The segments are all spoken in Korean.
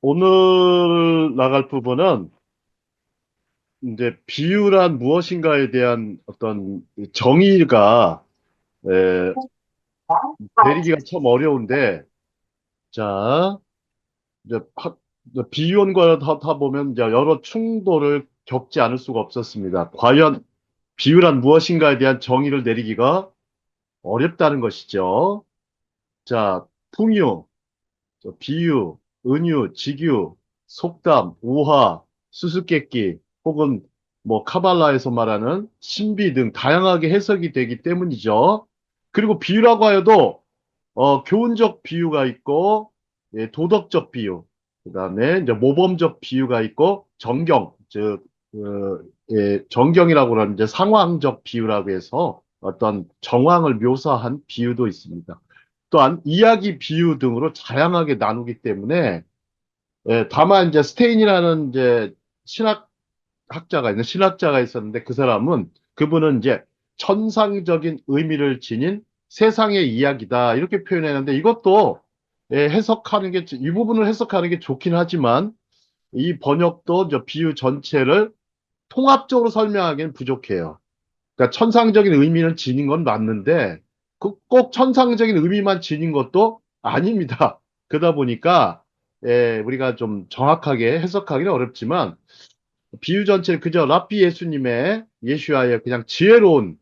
오늘 나갈 부분은 이제 비유란 무엇인가에 대한 어떤 정의가 에, 내리기가 참 어려운데, 자, 이제 이제 비유원과 하다 보면 이제 여러 충돌을 겪지 않을 수가 없었습니다. 과연 비유란 무엇인가에 대한 정의를 내리기가 어렵다는 것이죠. 자, 풍유, 비유, 은유, 직유, 속담, 우화, 수수께끼, 혹은 뭐 카발라에서 말하는 신비 등 다양하게 해석이 되기 때문이죠. 그리고 비유라고 하여도 교훈적 비유가 있고, 예, 도덕적 비유, 그다음에 이제 모범적 비유가 있고, 정경, 즉 예, 정경이라고 하는 이제 상황적 비유라고 해서 어떤 정황을 묘사한 비유도 있습니다. 또한 이야기 비유 등으로 다양하게 나누기 때문에, 예, 다만 이제 스테인이라는 이제 신학자가 있었는데, 그분은 이제 천상적인 의미를 지닌 세상의 이야기다 이렇게 표현했는데, 이것도 예, 이 부분을 해석하는 게 좋긴 하지만 이 번역도 저 비유 전체를 통합적으로 설명하기는 부족해요. 그러니까 천상적인 의미는 지닌 건 맞는데 꼭 천상적인 의미만 지닌 것도 아닙니다. 그러다 보니까 예, 우리가 좀 정확하게 해석하기는 어렵지만 비유 전체를 그저 랍비 예수님의 예수와의 그냥 지혜로운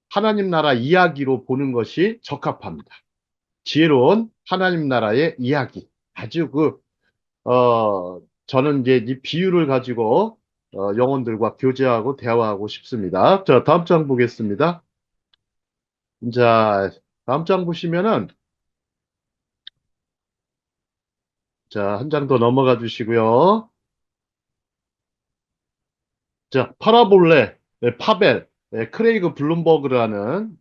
하나님 나라 이야기로 보는 것이 적합합니다. 지혜로운 하나님 나라의 이야기. 아주 저는 이제 이 비유를 가지고 영혼들과 교제하고 대화하고 싶습니다. 자, 다음 장 보겠습니다. 자, 다음 장 보시면은, 자, 한 장 더 넘어가 주시고요. 자, 파라볼레, 파벨, 크레이그 블룸버그라는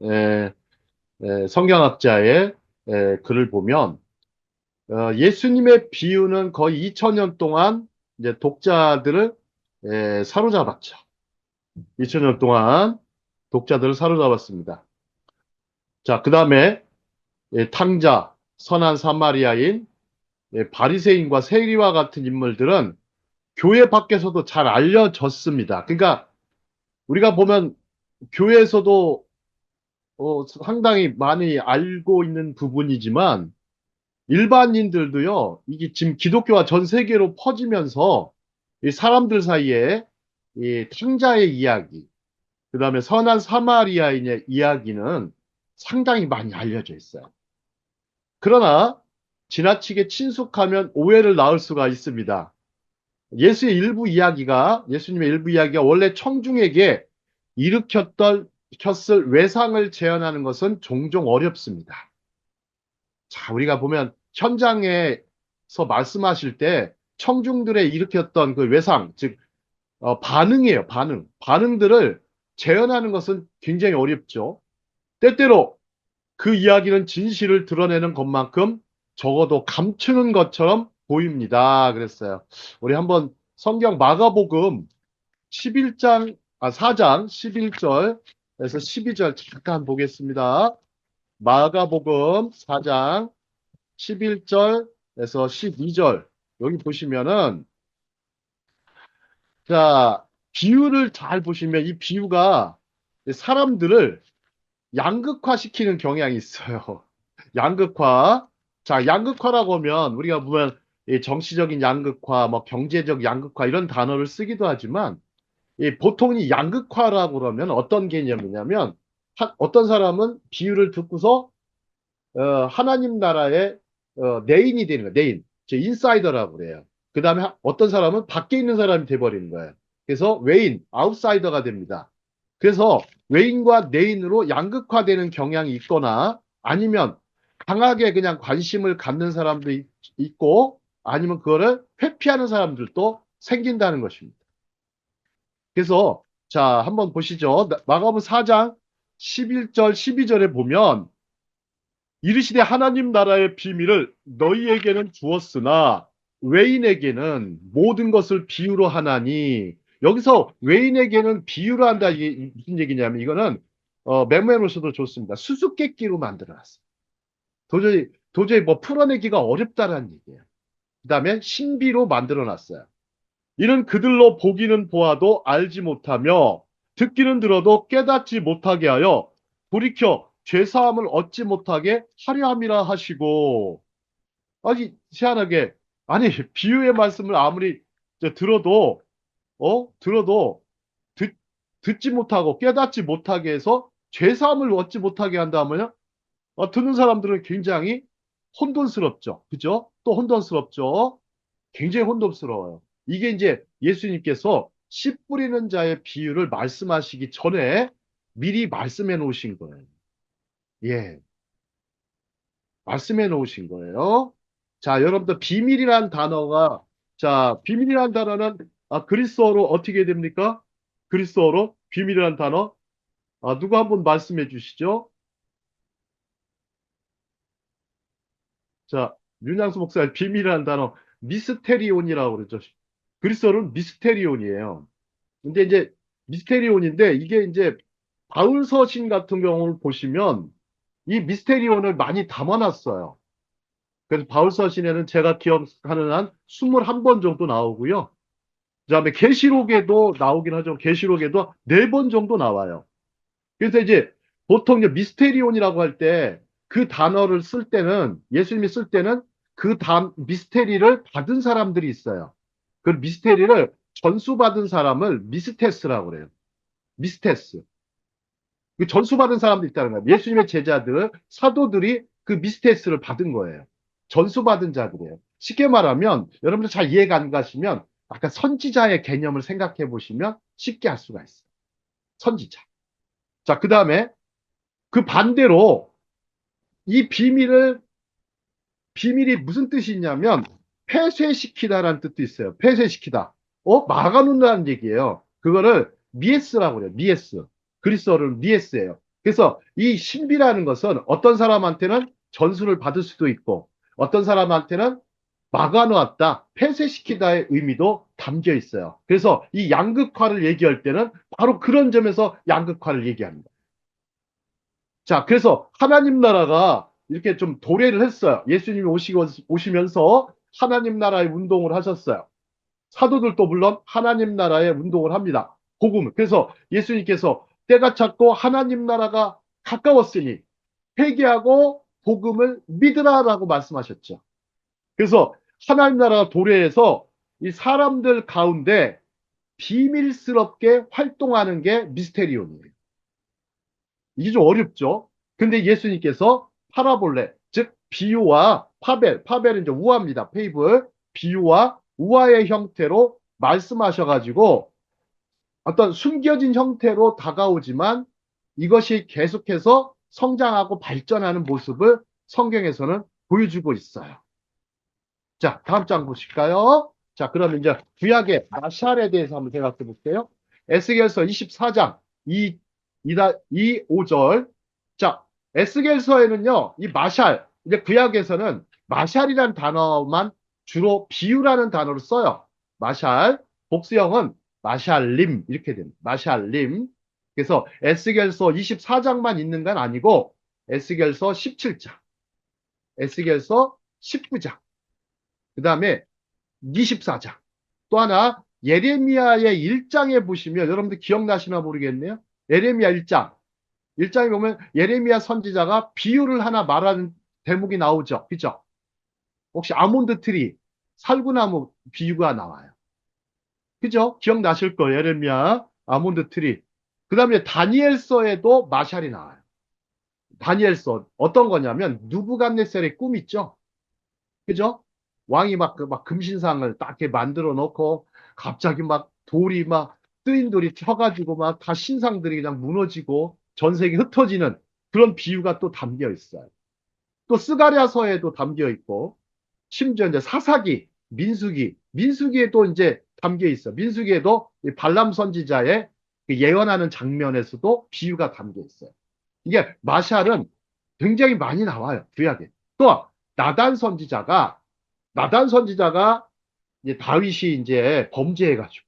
성경학자의 글을 보면, 예수님의 비유는 거의 2000년 동안 이제 독자들을 사로잡았죠. 2000년 동안 독자들을 사로잡았습니다. 자, 그 다음에 탕자, 선한 사마리아인, 바리새인과 세리와 같은 인물들은 교회 밖에서도 잘 알려졌습니다. 그러니까 우리가 보면 교회에서도 상당히 많이 알고 있는 부분이지만 일반인들도요, 이게 지금 기독교가 전 세계로 퍼지면서 이 사람들 사이에 이 탕자의 이야기, 그 다음에 선한 사마리아인의 이야기는 상당히 많이 알려져 있어요. 그러나 지나치게 친숙하면 오해를 낳을 수가 있습니다. 예수님의 일부 이야기가 원래 청중에게 일으켰을 외상을 재현하는 것은 종종 어렵습니다. 자, 우리가 보면 현장에서 말씀하실 때 청중들의 일으켰던 그 외상, 즉, 반응이에요, 반응. 반응들을 재현하는 것은 굉장히 어렵죠. 때때로 그 이야기는 진실을 드러내는 것만큼 적어도 감추는 것처럼 보입니다. 그랬어요. 우리 한번 성경 마가복음 4장 11절에서 12절 잠깐 보겠습니다. 마가복음 4장 11절에서 12절. 여기 보시면은, 자, 비유를 잘 보시면 이 비유가 사람들을 양극화시키는 경향이 있어요. 양극화. 자, 양극화라고 하면 우리가 보면 이 정치적인 양극화, 뭐 경제적 양극화 이런 단어를 쓰기도 하지만 이 보통 이 양극화라고 그러면 어떤 개념이냐면 어떤 사람은 비유를 듣고서 하나님 나라의 내인이 되는 거예요. 내인. 즉 인사이더라고 그래요. 그 다음에 어떤 사람은 밖에 있는 사람이 돼버리는 거예요. 그래서 외인, 아웃사이더가 됩니다. 그래서 외인과 내인으로 양극화되는 경향이 있거나 아니면 강하게 그냥 관심을 갖는 사람도 있고 아니면 그거를 회피하는 사람들도 생긴다는 것입니다. 그래서 자, 한번 보시죠. 마가복음 4장 11절, 12절에 보면 이르시되 하나님 나라의 비밀을 너희에게는 주었으나 외인에게는 모든 것을 비유로 하나니 여기서 외인에게는 비유로 한다 이게 무슨 얘기냐면 이거는 맹매로서도 좋습니다. 수수께끼로 만들어놨어요. 도저히 뭐 풀어내기가 어렵다라는 얘기예요. 다음에 신비로 만들어 놨어요. 이는 그들로 보기는 보아도 알지 못하며 듣기는 들어도 깨닫지 못하게 하여 돌이켜 죄사함을 얻지 못하게 하려 함이라 하시고. 아니 희한하게, 아니 비유의 말씀을 아무리 들어도 들어도 듣, 듣지 못하고 깨닫지 못하게 해서 죄사함을 얻지 못하게 한다면요, 듣는 사람들은 굉장히 혼돈스럽죠. 그죠? 또 혼돈스럽죠. 굉장히 혼돈스러워요. 이게 이제 예수님께서 씨 뿌리는 자의 비유를 말씀하시기 전에 미리 말씀해 놓으신 거예요. 예, 말씀해 놓으신 거예요. 자, 여러분들 비밀이란 단어가, 자, 비밀이란 단어는 그리스어로 어떻게 됩니까? 그리스어로 비밀이란 단어, 누가 한번 말씀해 주시죠? 자, 윤양수 목사님, 비밀이라는 단어, 미스테리온이라고 그러죠. 그리스어는 미스테리온이에요. 근데 이제 미스테리온인데 이게 이제 바울 서신 같은 경우를 보시면 이 미스테리온을 많이 담아놨어요. 그래서 바울 서신에는 제가 기억하는 한 21번 정도 나오고요. 그다음에 계시록에도 나오긴 하죠. 계시록에도 4번 정도 나와요. 그래서 이제 보통 이제 미스테리온이라고 할 때 그 단어를 쓸 때는, 예수님이 쓸 때는 미스테리를 받은 사람들이 있어요. 그 미스테리를 전수받은 사람을 미스테스라고 그래요. 미스테스. 그 전수받은 사람도 있다는 거예요. 예수님의 제자들, 사도들이 그 미스테스를 받은 거예요. 전수받은 자들이에요. 쉽게 말하면, 여러분들 잘 이해가 안 가시면, 아까 선지자의 개념을 생각해 보시면 쉽게 할 수가 있어요. 선지자. 자, 그 다음에 그 반대로 이 비밀이 무슨 뜻이 있냐면 폐쇄시키다라는 뜻도 있어요. 폐쇄시키다. 막아놓는다는 얘기예요. 그거를 미에스라고 그래요. 미에스. 그리스어로는 미에스예요. 그래서 이 신비라는 것은 어떤 사람한테는 전수를 받을 수도 있고 어떤 사람한테는 막아놓았다, 폐쇄시키다의 의미도 담겨 있어요. 그래서 이 양극화를 얘기할 때는 바로 그런 점에서 양극화를 얘기합니다. 자, 그래서 하나님 나라가 이렇게 좀 도래를 했어요. 예수님이 오시면서 하나님 나라의 운동을 하셨어요. 사도들도 물론 하나님 나라의 운동을 합니다. 복음을. 그래서 예수님께서 때가 찼고 하나님 나라가 가까웠으니 회개하고 복음을 믿으라라고 말씀하셨죠. 그래서 하나님 나라가 도래해서 이 사람들 가운데 비밀스럽게 활동하는 게 미스테리온이에요. 이게 좀 어렵죠. 근데 예수님께서 파라볼레, 즉 비유와 파벨은 이제 우화입니다. 페이블, 비유와 우화의 형태로 말씀하셔가지고 어떤 숨겨진 형태로 다가오지만 이것이 계속해서 성장하고 발전하는 모습을 성경에서는 보여주고 있어요. 자, 다음 장 보실까요? 자, 그러면 이제 구약의 마샬에 대해서 한번 생각해 볼게요. 에스겔서 24장 5절. 자, 에스겔서에는요, 이 마샬, 이제 구약에서는 마샬이란 단어만 주로 비유라는 단어를 써요. 마샬, 복수형은 마샬림, 이렇게 됩니다. 마샬림. 그래서 에스겔서 24장만 있는 건 아니고, 에스겔서 17장, 에스겔서 19장, 그 다음에 24장. 또 하나, 예레미야의 1장에 보시면, 여러분들 기억나시나 모르겠네요. 예레미야 1장. 1장에 보면 예레미야 선지자가 비유를 하나 말하는 대목이 나오죠. 그죠? 혹시 아몬드 트리, 살구나무 비유가 나와요. 그죠? 기억나실 거예요. 예레미야, 아몬드 트리. 그 다음에 다니엘서에도 마샬이 나와요. 다니엘서. 어떤 거냐면, 누부갓네살의 꿈 있죠? 그죠? 왕이 막 금신상을 딱 이렇게 만들어 놓고, 갑자기 막 돌이 막, 뜨인 돌이 펴가지고 막 다 신상들이 그냥 무너지고, 전색이 흩어지는 그런 비유가 또 담겨 있어요. 또 스가랴서에도 담겨 있고, 심지어 이제 사사기, 민수기에도 이제 담겨 있어. 민수기에도 이 발람 선지자의 그 예언하는 장면에서도 비유가 담겨 있어요. 이게 마샬은 굉장히 많이 나와요. 구약에. 또 나단 선지자가 이제 다윗이 이제 범죄해가지고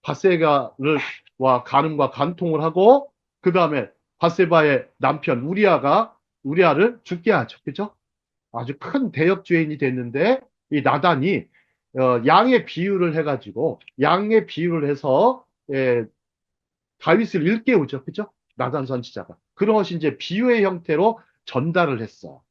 바세가를 와 간음과 간통을 하고 그 다음에 바세바의 남편 우리아를 죽게 하죠. 그죠? 아주 큰 대역죄인이 됐는데 이 나단이 양의 비유를 해가지고 양의 비유를 해서 예, 다윗을 일깨우죠. 그죠? 나단 선지자가. 그것이 이제 비유의 형태로 전달을 했어.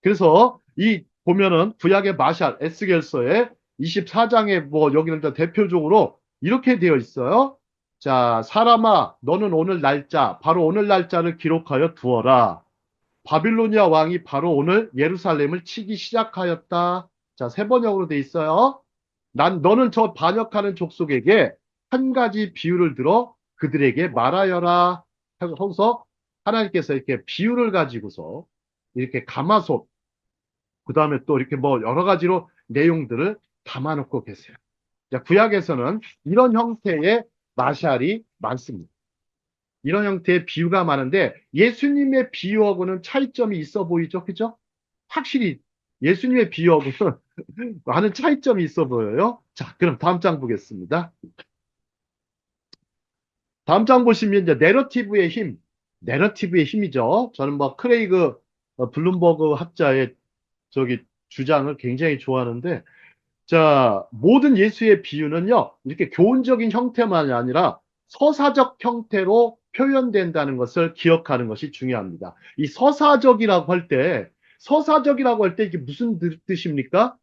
그래서 이 보면은 구약의 마샬 에스겔서의 24장에 뭐 여기는 대표적으로 이렇게 되어 있어요. 자, 사람아, 너는 오늘 날짜, 바로 오늘 날짜를 기록하여 두어라. 바빌로니아 왕이 바로 오늘 예루살렘을 치기 시작하였다. 자, 세 번역으로 돼 있어요. 너는 저 반역하는 족속에게 한 가지 비유를 들어 그들에게 말하여라. 하고서 하나님께서 이렇게 비유를 가지고서 이렇게 가마솥, 그 다음에 또 이렇게 뭐 여러 가지로 내용들을 담아놓고 계세요. 자, 구약에서는 이런 형태의 마샬이 많습니다. 이런 형태의 비유가 많은데 예수님의 비유하고는 차이점이 있어 보이죠? 그죠? 확실히 예수님의 비유하고는 많은 차이점이 있어 보여요. 자, 그럼 다음 장 보겠습니다. 다음 장 보시면 이제 내러티브의 힘, 내러티브의 힘이죠. 저는 뭐 크레이그 블룸버그 학자의 저기 주장을 굉장히 좋아하는데, 자, 모든 예수의 비유는요, 이렇게 교훈적인 형태만이 아니라 서사적 형태로 표현된다는 것을 기억하는 것이 중요합니다. 이 서사적이라고 할 때 이게 무슨 뜻입니까?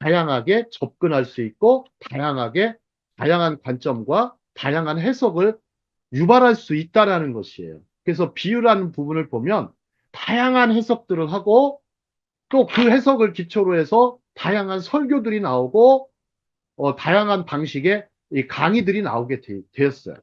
다양하게 접근할 수 있고, 다양한 관점과 다양한 해석을 유발할 수 있다라는 것이에요. 그래서 비유라는 부분을 보면 다양한 해석들을 하고, 또 그 해석을 기초로 해서 다양한 설교들이 나오고 다양한 방식의 이 강의들이 나오게 되었어요.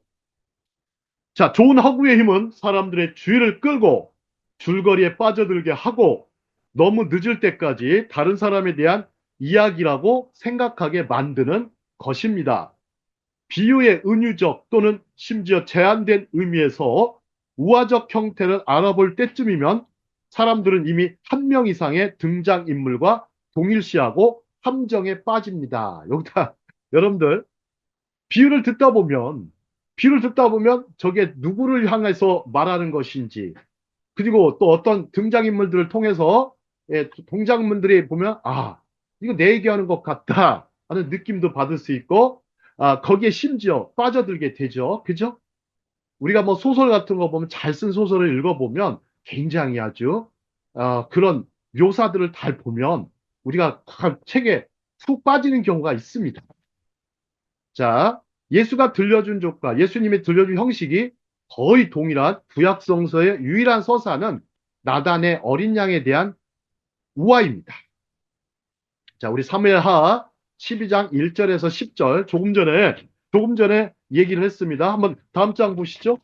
자, 좋은 허구의 힘은 사람들의 주의를 끌고 줄거리에 빠져들게 하고 너무 늦을 때까지 다른 사람에 대한 이야기라고 생각하게 만드는 것입니다. 비유의 은유적 또는 심지어 제한된 의미에서 우화적 형태를 알아볼 때쯤이면 사람들은 이미 한 명 이상의 등장인물과 동일시하고 함정에 빠집니다. 여기다 여러분들 비유를 듣다 보면 저게 누구를 향해서 말하는 것인지, 그리고 또 어떤 등장인물들을 통해서 동장인물들이 보면 이거 내 얘기하는 것 같다 하는 느낌도 받을 수 있고, 거기에 심지어 빠져들게 되죠. 그죠? 우리가 뭐 소설 같은 거 보면 잘 쓴 소설을 읽어보면 굉장히 아주 그런 묘사들을 잘 보면 우리가 책에 푹 빠지는 경우가 있습니다. 자, 예수님이 들려준 형식이 거의 동일한 구약성서의 유일한 서사는 나단의 어린 양에 대한 우화입니다. 자, 우리 사무엘하 12장 1절에서 10절 조금 전에 얘기를 했습니다. 한번 다음 장 보시죠.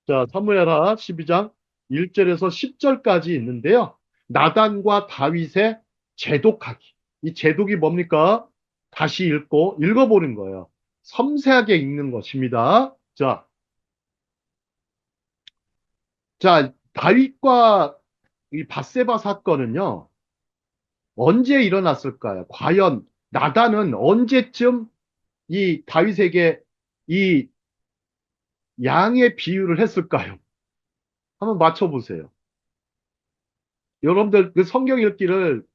자, 사무엘하 12장 1절에서 10절까지 있는데요. 나단과 다윗의 제독하기. 이 제독이 뭡니까? 다시 읽어보는 거예요. 섬세하게 읽는 것입니다. 자, 다윗과 이 밧세바 사건은요, 언제 일어났을까요? 과연 나단은 언제쯤 이 다윗에게 이 양의 비유를 했을까요? 한번 맞춰보세요. 여러분들 그 성경 읽기를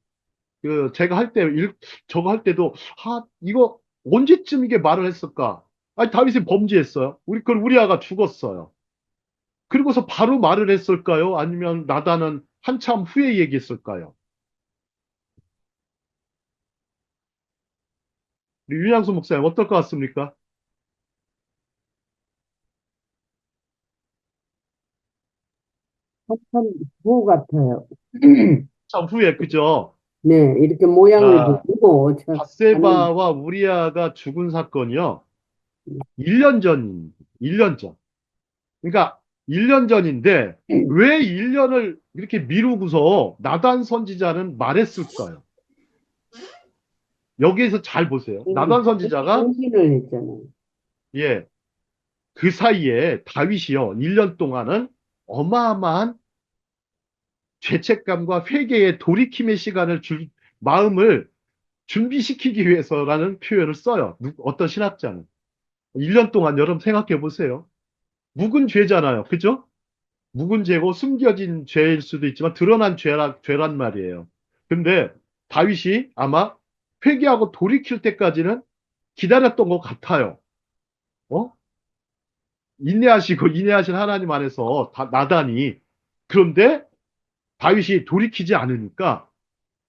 제가 저거 할 때도 이거 언제쯤 이게 말을 했을까? 아니 다윗이 범죄했어요. 그걸 우리아가 죽었어요. 그리고서 바로 말을 했을까요? 아니면 나단은 한참 후에 얘기했을까요? 우리 윤양수 목사님 어떨 것 같습니까? 참 무 같아요. 참 후에 그죠? 네, 이렇게 모양을 자, 보고 하는. 밧세바와 우리아가 죽은 사건이요. 1년 전, 1년 전. 그러니까 1년 전인데 왜 1년을 이렇게 미루고서 나단 선지자는 말했을까요? 여기에서 잘 보세요. 나단 선지자가 헌신을 했잖아요. 예, 그 사이에 다윗이요. 1년 동안은 어마어마한 죄책감과 회개의 돌이킴의 시간을 마음을 준비시키기 위해서라는 표현을 써요. 어떤 신학자는. 1년 동안 여러분 생각해 보세요. 묵은 죄잖아요. 그죠? 묵은 죄고 숨겨진 죄일 수도 있지만 드러난 죄란 말이에요. 근데 다윗이 아마 회개하고 돌이킬 때까지는 기다렸던 것 같아요. 어? 인내하시고 인내하신 하나님 안에서 나단이 그런데 다윗이 돌이키지 않으니까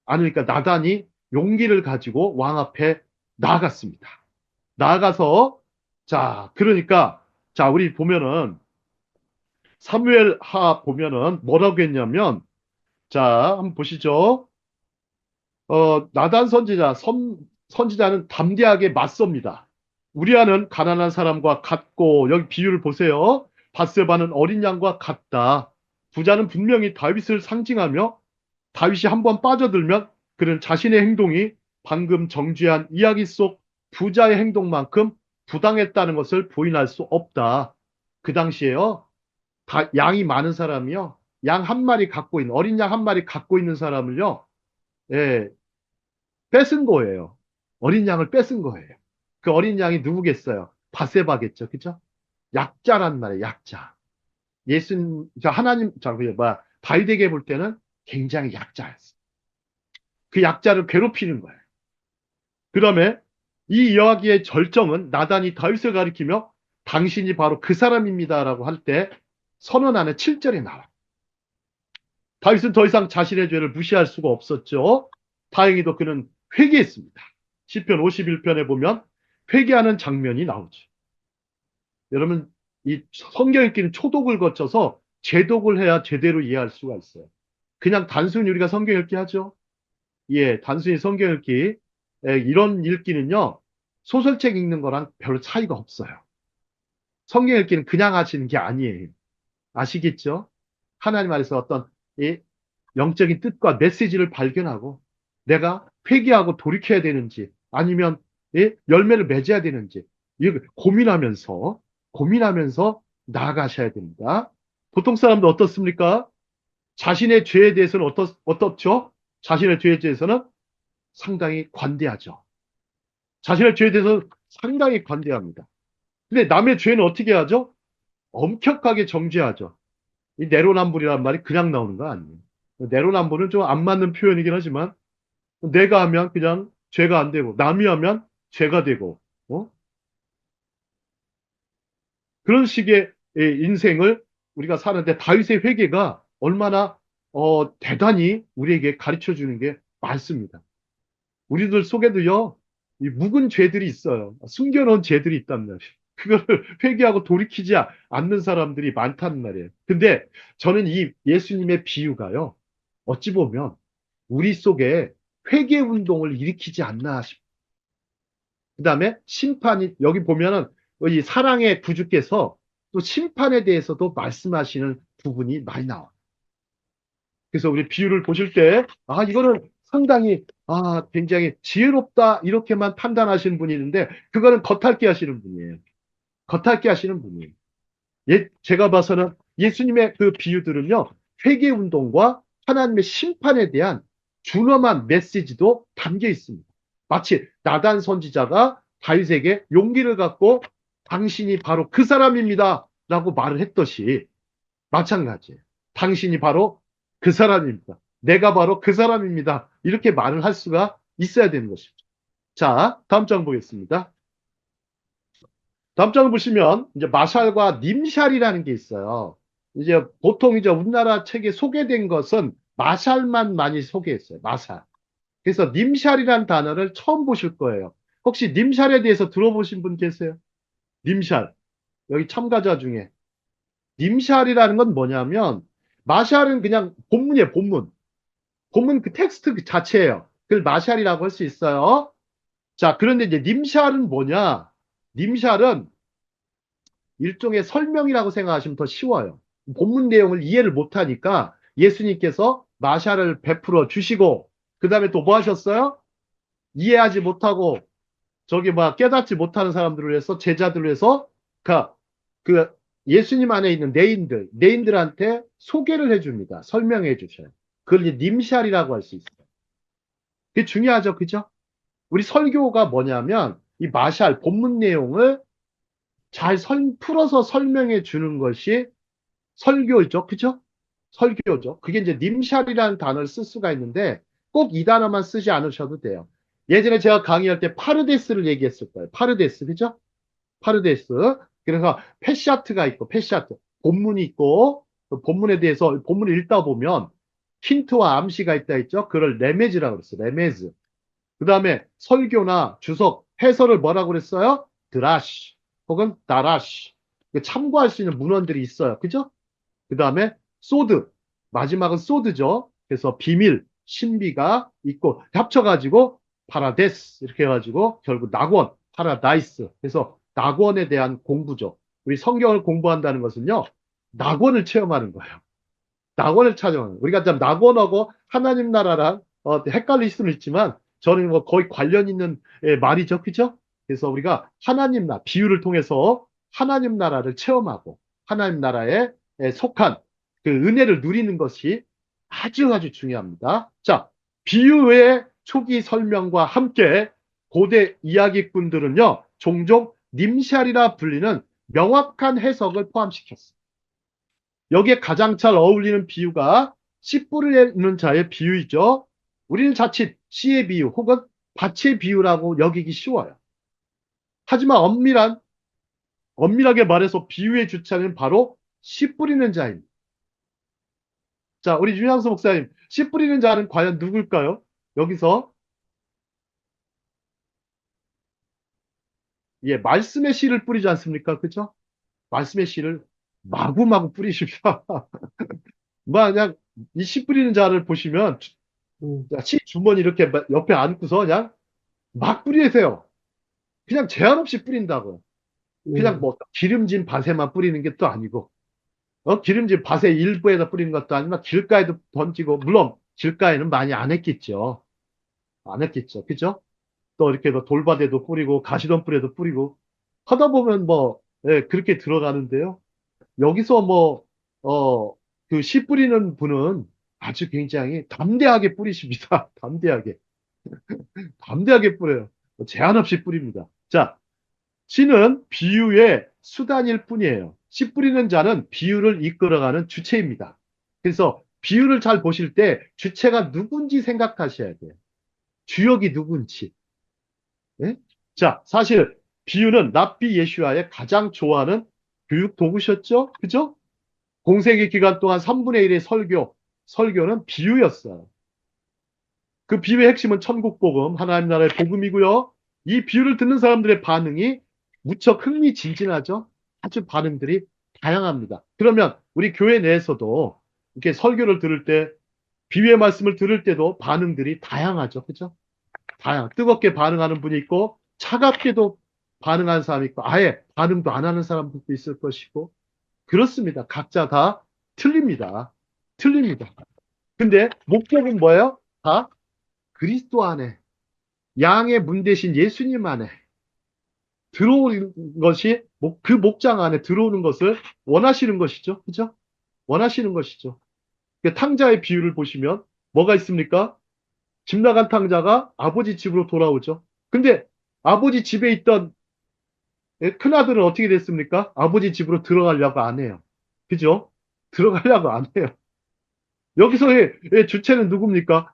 나단이 용기를 가지고 왕 앞에 나아갔습니다. 나아가서 자 그러니까 자 우리 보면은 사무엘하 보면은 뭐라고 했냐면 자 한번 보시죠. 나단 선지자는 담대하게 맞섭니다. 우리아는 가난한 사람과 같고, 여기 비유를 보세요. 밧세바는 어린 양과 같다. 부자는 분명히 다윗을 상징하며 다윗이 한번 빠져들면 그는 자신의 행동이 방금 정죄한 이야기 속 부자의 행동만큼 부당했다는 것을 부인할 수 없다. 그 당시에요. 양이 많은 사람이요. 양 한 마리 갖고 있는, 어린 양 한 마리 갖고 있는 사람을요. 예, 뺏은 거예요. 어린 양을 뺏은 거예요. 그 어린 양이 누구겠어요? 바세바겠죠. 그죠? 약자란 말이에요. 약자. 하나님, 다윗에게 볼 때는 굉장히 약자였어요. 그 약자를 괴롭히는 거예요. 그 다음에 이 이야기의 절정은 나단이 다윗을 가리키며 당신이 바로 그 사람입니다라고 할 때 선언하는 7절에 나와요. 다윗은 더 이상 자신의 죄를 무시할 수가 없었죠. 다행히도 그는 회개했습니다. 시편 51편에 보면 회개하는 장면이 나오죠. 여러분, 이 성경 읽기는 초독을 거쳐서 제독을 해야 제대로 이해할 수가 있어요. 그냥 단순히 우리가 성경 읽기 하죠. 예, 단순히 성경 읽기. 이런 읽기는요, 소설책 읽는 거랑 별로 차이가 없어요. 성경 읽기는 그냥 하시는 게 아니에요. 아시겠죠? 하나님 안에서 어떤 이 영적인 뜻과 메시지를 발견하고 내가 회개하고 돌이켜야 되는지 아니면 열매를 맺어야 되는지 고민하면서 나아가셔야 됩니다. 보통 사람도 어떻습니까? 자신의 죄에 대해서는 어떻죠? 자신의 죄에 대해서는 상당히 관대하죠. 자신의 죄에 대해서 상당히 관대합니다. 근데 남의 죄는 어떻게 하죠? 엄격하게 정죄하죠. 이 내로남불이란 말이 그냥 나오는 거 아니에요. 내로남불은 좀 안 맞는 표현이긴 하지만 내가 하면 그냥 죄가 안 되고 남이 하면 죄가 되고 그런 식의 인생을 우리가 사는데 다윗의 회개가 얼마나 대단히 우리에게 가르쳐 주는 게 많습니다. 우리들 속에도요 이 묵은 죄들이 있어요. 숨겨놓은 죄들이 있단 말이에요. 그거를 회개하고 돌이키지 않는 사람들이 많다는 말이에요. 근데 저는 이 예수님의 비유가요 어찌 보면 우리 속에 회개 운동을 일으키지 않나 싶어요. 그 다음에 심판이, 여기 보면은 이 사랑의 구주께서 또 심판에 대해서도 말씀하시는 부분이 많이 나와요. 그래서 우리 비유를 보실 때, 이거는 상당히, 굉장히 지혜롭다, 이렇게만 판단하시는 분이 있는데, 그거는 겉핥기 하시는 분이에요. 겉핥기 하시는 분이에요. 제가 봐서는 예수님의 그 비유들은요, 회개 운동과 하나님의 심판에 대한 준엄한 메시지도 담겨 있습니다. 마치 나단 선지자가 다윗에게 용기를 갖고 당신이 바로 그 사람입니다. 라고 말을 했듯이 마찬가지예요. 당신이 바로 그 사람입니다. 내가 바로 그 사람입니다. 이렇게 말을 할 수가 있어야 되는 것입니다. 자, 다음 장 보겠습니다. 다음 장을 보시면 이제 마샬과 님샬이라는 게 있어요. 이제 보통 이제 우리나라 책에 소개된 것은 마샬만 많이 소개했어요. 마샬. 그래서 님샬이라는 단어를 처음 보실 거예요. 혹시 님샬에 대해서 들어보신 분 계세요? 님샬. 여기 참가자 중에. 님샬이라는 건 뭐냐면 마샬은 그냥 본문이에요. 본문. 본문 그 텍스트 그 자체예요. 그걸 마샬이라고 할 수 있어요. 자, 그런데 이제 님샬은 뭐냐? 님샬은 일종의 설명이라고 생각하시면 더 쉬워요. 본문 내용을 이해를 못하니까 예수님께서 마샬을 베풀어 주시고 그 다음에 또 뭐 하셨어요? 이해하지 못하고 저기 막 깨닫지 못하는 사람들을 위해서 제자들을 위해서 그 예수님 안에 있는 내인들한테 소개를 해줍니다. 설명해 주셔요. 그걸 이제 님샬이라고 할 수 있어요. 그게 중요하죠, 그죠? 우리 설교가 뭐냐면 이 마샬 본문 내용을 잘 풀어서 설명해 주는 것이 설교죠. 그죠? 설교죠. 그게 이제 님샬이라는 단어를 쓸 수가 있는데 꼭 이 단어만 쓰지 않으셔도 돼요. 예전에 제가 강의할 때 파르데스를 얘기했을 거예요. 파르데스, 그죠? 파르데스. 그래서 페샤트가 있고, 페샤트. 본문이 있고, 그 본문에 대해서 본문을 읽다 보면 힌트와 암시가 있다 했죠? 그걸 레메즈라고 그랬어요. 레메즈. 그 다음에 설교나 주석, 해설을 뭐라고 그랬어요? 드라시 혹은 다라시. 참고할 수 있는 문헌들이 있어요. 그죠? 그 다음에 소드. 마지막은 소드죠. 그래서 비밀, 신비가 있고 합쳐가지고 파라데스 이렇게 해가지고 결국 낙원, 파라다이스. 그래서 낙원에 대한 공부죠. 우리 성경을 공부한다는 것은요. 낙원을 체험하는 거예요. 낙원을 찾아오는. 우리가 참 낙원하고 하나님 나라랑 헷갈릴 수는 있지만 저는 뭐 거의 관련 있는 말이죠. 그죠? 그래서 우리가 하나님 비유를 통해서 하나님 나라를 체험하고 하나님 나라에 속한 그 은혜를 누리는 것이 아주 아주 중요합니다. 자, 비유의 초기 설명과 함께 고대 이야기꾼들은요, 종종 님샬이라 불리는 명확한 해석을 포함시켰습니다. 여기에 가장 잘 어울리는 비유가 씨 뿌리는 자의 비유이죠. 우리는 자칫 씨의 비유 혹은 밭의 비유라고 여기기 쉬워요. 하지만 엄밀하게 말해서 비유의 주체는 바로 씨 뿌리는 자입니다. 자, 우리 윤양수 목사님, 씨 뿌리는 자는 과연 누굴까요? 여기서 예, 말씀의 씨를 뿌리지 않습니까? 그죠? 말씀의 씨를 마구마구 뿌리십니다. 그냥 이 씨 뿌리는 자를 보시면 음, 씨 주머니 이렇게 옆에 안고서 그냥 막 뿌리세요. 그냥 제한 없이 뿌린다고. 그냥 음, 뭐 기름진 밭에만 뿌리는 게 또 아니고, 기름진 밭의 일부에다 뿌리는 것도 아니고, 길가에도 던지고, 물론 길가에는 많이 안 했겠죠. 안 했겠죠. 그죠? 또 이렇게 뭐 돌밭에도 뿌리고, 가시덤불에도 뿌리고, 하다 보면 뭐, 예, 그렇게 들어가는데요. 여기서 뭐, 어, 그 씨 뿌리는 분은 아주 굉장히 담대하게 뿌리십니다. 담대하게. 담대하게 뿌려요. 제한 없이 뿌립니다. 자, 씨는 비유의 수단일 뿐이에요. 씨 뿌리는 자는 비유를 이끌어가는 주체입니다. 그래서 비유를 잘 보실 때 주체가 누군지 생각하셔야 돼요. 주역이 누군지. 예? 자, 사실 비유는 랍비 예슈아의 가장 좋아하는 교육 도구셨죠? 그죠? 공생의 기간 동안 3분의 1의 설교는 비유였어요. 그 비유의 핵심은 천국 복음, 하나님 나라의 복음이고요. 이 비유를 듣는 사람들의 반응이 무척 흥미진진하죠. 아주 반응들이 다양합니다. 그러면 우리 교회 내에서도 이렇게 설교를 들을 때, 비유의 말씀을 들을 때도 반응들이 다양하죠. 그죠? 뜨겁게 반응하는 분이 있고, 차갑게도 반응하는 사람이 있고, 아예 반응도 안 하는 사람들도 있을 것이고, 그렇습니다. 각자 다 틀립니다. 틀립니다. 근데 목적은 뭐예요? 다 그리스도 안에 양의 문 대신 예수님 안에 들어오는 것이 그 목장 안에 들어오는 것을 원하시는 것이죠. 그죠? 원하시는 것이죠. 그 탕자의 비유를 보시면 뭐가 있습니까? 집 나간 탕자가 아버지 집으로 돌아오죠. 근데 아버지 집에 있던 큰아들은 어떻게 됐습니까? 아버지 집으로 들어가려고 안 해요. 그죠? 들어가려고 안 해요. 여기서의 주체는 누굽니까?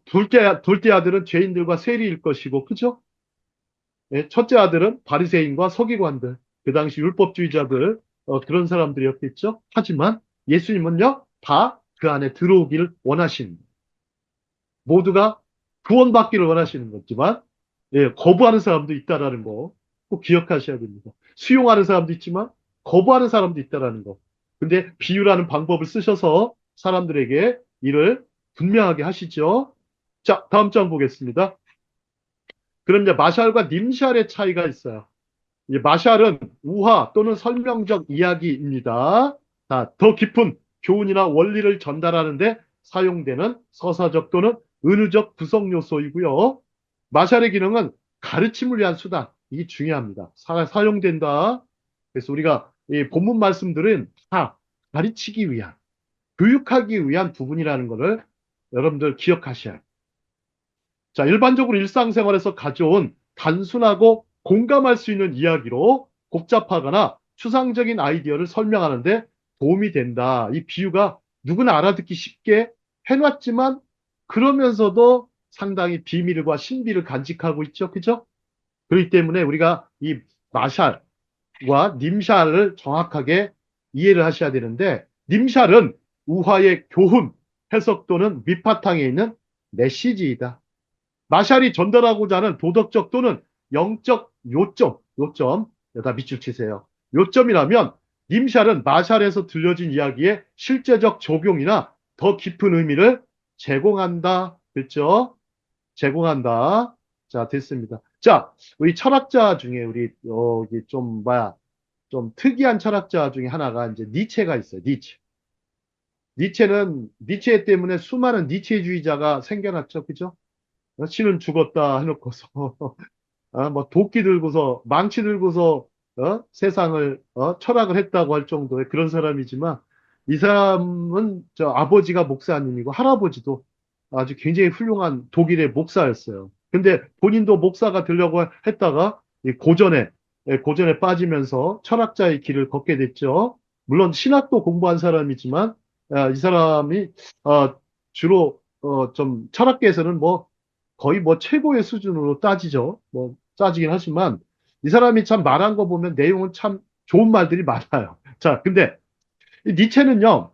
둘째 아들은 죄인들과 세리일 것이고, 그죠? 첫째 아들은 바리새인과 서기관들, 그 당시 율법주의자들, 그런 사람들이었겠죠. 하지만 예수님은요, 다 그 안에 들어오기를 원하시는, 모두가 구원받기를 원하시는 거지만, 예, 거부하는 사람도 있다라는 거 꼭 기억하셔야 됩니다. 수용하는 사람도 있지만, 거부하는 사람도 있다라는 거. 근데 비유라는 방법을 쓰셔서 사람들에게 이를 분명하게 하시죠. 자, 다음 장 보겠습니다. 그럼 이제 마샬과 님샬의 차이가 있어요. 이 마샬은 우화 또는 설명적 이야기입니다. 자, 더 깊은 교훈이나 원리를 전달하는데 사용되는 서사적 또는 은유적 구성 요소이고요. 마샬의 기능은 가르침을 위한 수단. 이게 중요합니다. 사용된다. 그래서 우리가 이 본문 말씀들은 다 가르치기 위한, 교육하기 위한 부분이라는 것을 여러분들 기억하셔야 해요. 자, 일반적으로 일상생활에서 가져온 단순하고 공감할 수 있는 이야기로 복잡하거나 추상적인 아이디어를 설명하는데 도움이 된다. 이 비유가 누구나 알아듣기 쉽게 해놨지만 그러면서도 상당히 비밀과 신비를 간직하고 있죠. 그죠? 그렇기 때문에 우리가 이 마샬과 님샬을 정확하게 이해를 하셔야 되는데, 님샬은 우화의 교훈, 해석 또는 밑바탕에 있는 메시지이다. 마샬이 전달하고자 하는 도덕적 또는 영적 요점, 여기다 밑줄 치세요. 요점이라면 님샬은 마샬에서 들려진 이야기의 실제적 적용이나 더 깊은 의미를 제공한다. 그렇죠? 제공한다. 자, 됐습니다. 자, 우리 철학자 중에 우리 여기 좀 특이한 철학자 중에 하나가 이제 니체가 있어요. 니체. 니체 때문에 수많은 니체주의자가 생겨났죠. 그죠? 신은 죽었다 해놓고서 뭐 도끼 들고서 망치 들고서 세상을 철학을 했다고 할 정도의 그런 사람이지만 이 사람은 저 아버지가 목사님이고 할아버지도 아주 굉장히 훌륭한 독일의 목사였어요. 근데 본인도 목사가 되려고 했다가 이 고전에 빠지면서 철학자의 길을 걷게 됐죠. 물론 신학도 공부한 사람이지만 이 사람이 주로 좀 철학계에서는 뭐 거의 뭐 최고의 수준으로 따지죠. 뭐 따지긴 하지만 이 사람이 참 말한 거 보면 내용은 참 좋은 말들이 많아요. 자, 근데 이 니체는요,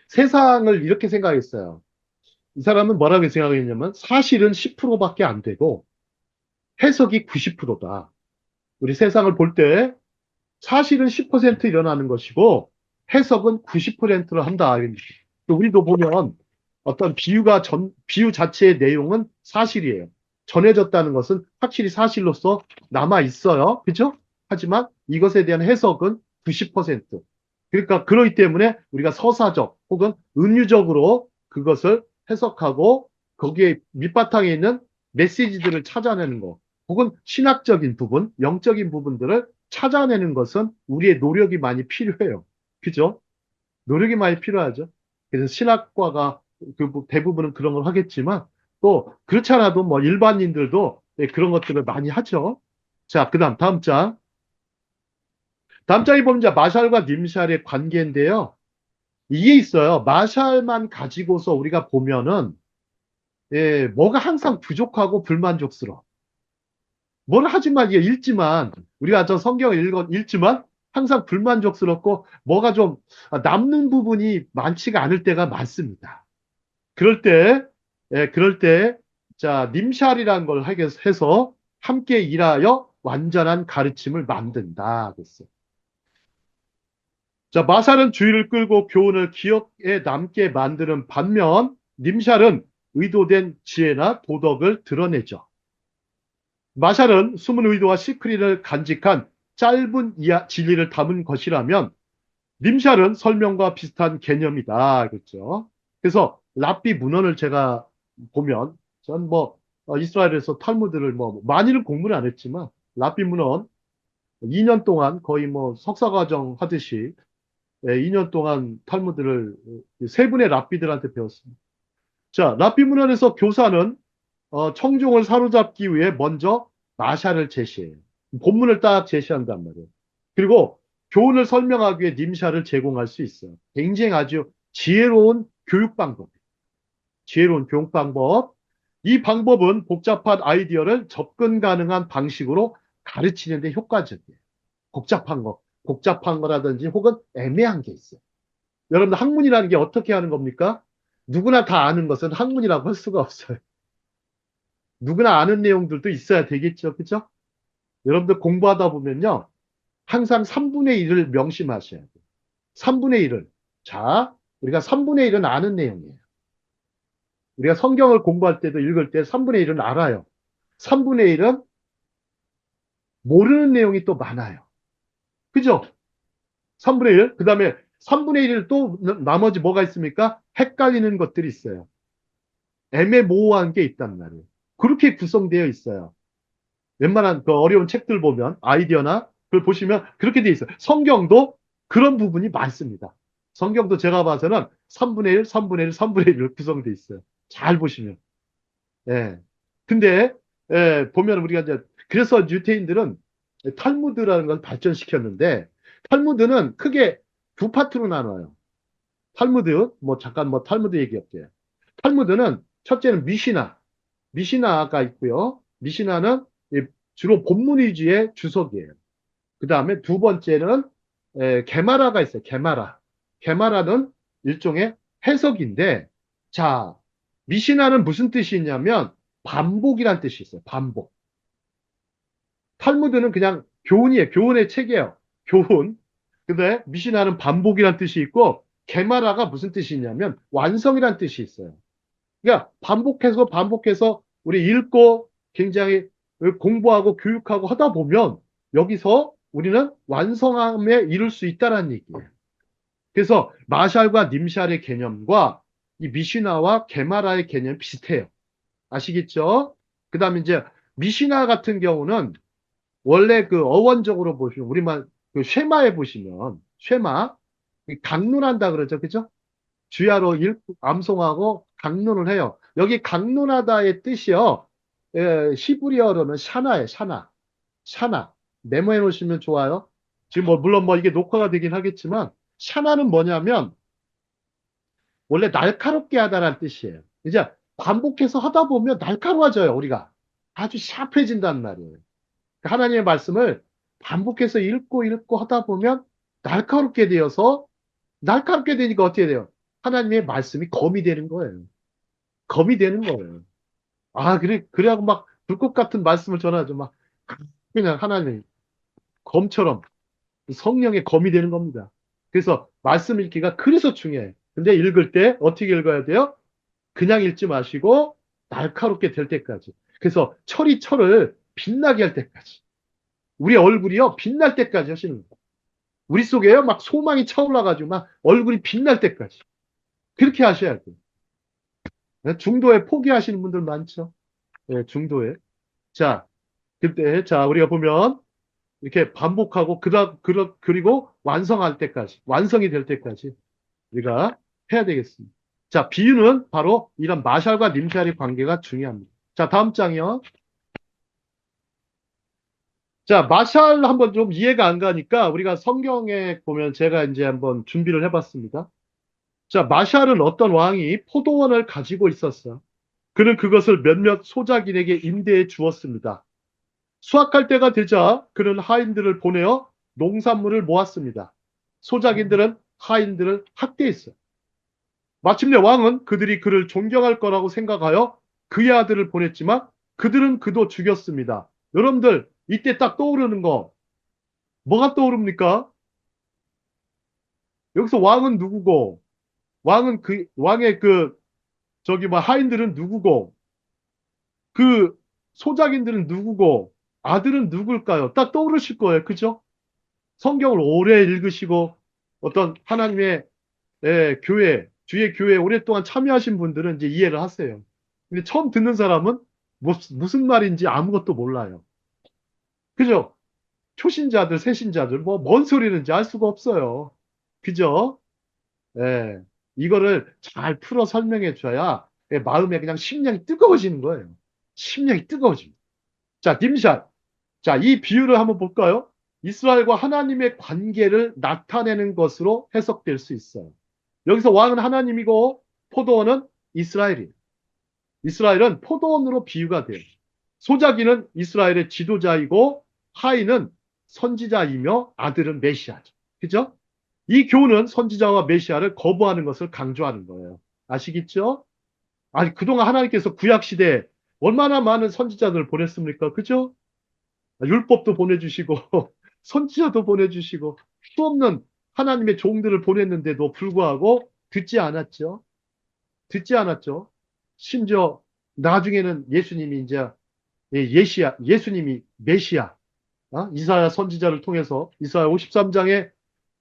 세상을 이렇게 생각했어요. 이 사람은 뭐라고 생각했냐면 사실은 10%밖에 안 되고 해석이 90%다. 우리 세상을 볼 때 사실은 10% 일어나는 것이고 해석은 90%를 한다. 우리도 보면 어떤 비유 자체의 내용은 사실이에요. 전해졌다는 것은 확실히 사실로서 남아 있어요. 그죠? 하지만 이것에 대한 해석은 90%. 그러니까 그렇기 때문에 우리가 서사적 혹은 은유적으로 그것을 해석하고 거기에 밑바탕에 있는 메시지들을 찾아내는 거 혹은 신학적인 부분, 영적인 부분들을 찾아내는 것은 우리의 노력이 많이 필요해요. 그죠? 노력이 많이 필요하죠. 그래서 신학과가 대부분은 그런 걸 하겠지만 또 그렇지 않아도 뭐 일반인들도 그런 것들을 많이 하죠. 자, 그다음 다음 장. 다음 장이 보면 이제 마샬과 님샬의 관계인데요. 이게 있어요. 마샬만 가지고서 우리가 보면은 뭐가 항상 부족하고 불만족스러워. 뭘 하지만 이게 읽지만 우리가 저 성경을 읽지만 항상 불만족스럽고 뭐가 좀 남는 부분이 많지가 않을 때가 많습니다. 그럴 때, 그럴 때, 자, 님샬이라는 걸 해서 함께 일하여 완전한 가르침을 만든다. 그랬어요. 자, 마샬은 주의를 끌고 교훈을 기억에 남게 만드는 반면, 님샬은 의도된 지혜나 도덕을 드러내죠. 마샬은 숨은 의도와 시크릿을 간직한 짧은 진리를 담은 것이라면, 님샬은 설명과 비슷한 개념이다. 그렇죠. 그래서 랍비 문헌을 제가 보면 전 뭐 이스라엘에서 탈무드를 뭐 많이는 공부를 안 했지만 랍비 문헌 2년 동안 거의 뭐 석사과정 하듯이 2년 동안 탈무드를 세 분의 랍비들한테 배웠습니다. 자, 랍비 문헌에서 교사는 청중을 사로잡기 위해 먼저 마샬을 제시해요. 본문을 딱 제시한단 말이에요. 그리고 교훈을 설명하기 위해 님샤를 제공할 수 있어요. 굉장히 아주 지혜로운 교육 방법. 지혜로운 교육 방법. 이 방법은 복잡한 아이디어를 접근 가능한 방식으로 가르치는 데 효과적이에요. 복잡한 거라든지 혹은 애매한 게 있어요. 여러분들 학문이라는 게 어떻게 하는 겁니까? 누구나 다 아는 것은 학문이라고 할 수가 없어요. 누구나 아는 내용들도 있어야 되겠죠. 그죠? 여러분들 공부하다 보면요. 항상 3분의 1을 명심하셔야 돼요. 3분의 1을. 자, 우리가 3분의 1은 아는 내용이에요. 우리가 성경을 공부할 때도 읽을 때 3분의 1은 알아요. 3분의 1은 모르는 내용이 또 많아요. 그죠? 3분의 1. 그 다음에 3분의 1을 또 나머지 뭐가 있습니까? 헷갈리는 것들이 있어요. 애매모호한 게 있단 말이에요. 그렇게 구성되어 있어요. 웬만한 그 어려운 책들 보면 아이디어나 그걸 보시면 그렇게 되어 있어요. 성경도 그런 부분이 많습니다. 성경도 제가 봐서는 3분의 1, 3분의 1, 3분의 1로 구성되어 있어요. 잘 보시면. 예. 근데 보면 우리가 이제 그래서 유태인들은 탈무드라는 걸 발전시켰는데 탈무드는 크게 두 파트로 나눠요. 탈무드 뭐 잠깐 뭐 탈무드 얘기할게요. 탈무드는 첫째는 미시나가 있고요. 미시나는 주로 본문 위주의 주석이에요. 그 다음에 두 번째는 게마라가 있어요. 게마라는 일종의 해석인데, 자, 미시나는 무슨 뜻이 있냐면 반복이란 뜻이 있어요. 반복. 탈무드는 그냥 교훈이에요. 교훈의 책이에요. 교훈. 근데 미시나는 반복이란 뜻이 있고 게마라가 무슨 뜻이 있냐면 완성이란 뜻이 있어요. 그러니까 반복해서 우리 읽고 굉장히 공부하고 교육하고 하다 보면 여기서 우리는 완성함에 이를 수 있다는 얘기예요. 그래서 마샬과 님샬의 개념과 이 미시나와 게마라의 개념이 비슷해요. 아시겠죠? 그 다음에 이제 미시나 같은 경우는 원래 그 어원적으로 보시면 우리만 그 쉐마에 보시면 쉐마 강론한다 그러죠. 그죠? 주야로 암송하고 강론을 해요. 여기 강론하다의 뜻이요. 히브리어로는 샤나예요. 샤나. 메모해 놓으시면 좋아요. 지금 뭐 물론 뭐 이게 녹화가 되긴 하겠지만 샤나는 뭐냐면 원래 날카롭게 하다라는 뜻이에요. 이제 반복해서 하다 보면 날카로워져요. 우리가 아주 샤프해진단 말이에요. 하나님의 말씀을 반복해서 읽고 하다 보면 날카롭게 되니까 어떻게 돼요? 하나님의 말씀이 검이 되는 거예요. 검이 되는 거예요. 아, 그래하고 막 불꽃 같은 말씀을 전하죠. 막 그냥 하나님 검처럼 성령의 검이 되는 겁니다. 그래서 말씀 읽기가 그래서 중요해요. 근데 읽을 때 어떻게 읽어야 돼요? 그냥 읽지 마시고 날카롭게 될 때까지. 그래서 철을 빛나게 할 때까지. 우리 얼굴이요, 빛날 때까지 하시는 거예요. 우리 속에요, 막 소망이 차올라가지고 막 얼굴이 빛날 때까지. 그렇게 하셔야 돼요. 네, 중도에 포기하시는 분들 많죠. 네, 중도에. 자, 자, 우리가 보면 이렇게 반복하고 그리고 완성할 때까지, 완성이 될 때까지 우리가 해야 되겠습니다. 자, 비유는 바로 이런 마샬과 님샬의 관계가 중요합니다. 자, 다음 장이요. 자, 마샬 한번 좀 이해가 안 가니까 우리가 성경에 보면 제가 이제 한번 준비를 해봤습니다. 자, 마샬은 어떤 왕이 포도원을 가지고 있었어요. 그는 그것을 몇몇 소작인에게 임대해 주었습니다. 수확할 때가 되자 그는 하인들을 보내어 농산물을 모았습니다. 소작인들은 하인들을 학대했어요. 마침내 왕은 그들이 그를 존경할 거라고 생각하여 그의 아들을 보냈지만 그들은 그도 죽였습니다. 여러분들 이때 딱 떠오르는 거 뭐가 떠오릅니까? 여기서 왕은 누구고 왕의 저기 뭐 하인들은 누구고 그 소작인들은 누구고 아들은 누굴까요? 딱 떠오르실 거예요. 그죠? 성경을 오래 읽으시고 어떤 하나님의 주의 교회에 오랫동안 참여하신 분들은 이제 이해를 하세요. 근데 처음 듣는 사람은 무슨 말인지 아무것도 몰라요. 그죠? 초신자들, 새신자들, 뭐, 뭔 소리는지 알 수가 없어요. 그죠? 예. 이거를 잘 풀어 설명해 줘야 마음에 그냥 심령이 뜨거워지는 거예요. 심령이 뜨거워집니다. 자, 님샷. 자, 이 비유를 한번 볼까요? 이스라엘과 하나님의 관계를 나타내는 것으로 해석될 수 있어요. 여기서 왕은 하나님이고 포도원은 이스라엘이에요. 이스라엘은 포도원으로 비유가 돼요. 소자기는 이스라엘의 지도자이고 하인은 선지자이며 아들은 메시아죠. 그죠? 이 교훈은 선지자와 메시아를 거부하는 것을 강조하는 거예요. 아시겠죠? 아니, 그동안 하나님께서 구약시대에 얼마나 많은 선지자들을 보냈습니까? 그죠? 율법도 보내주시고, 선지자도 보내주시고, 수없는 하나님의 종들을 보냈는데도 불구하고 듣지 않았죠. 듣지 않았죠. 심지어 나중에는 예수님이 이제 예수님이 메시아, 이사야 선지자를 통해서 이사야 53장에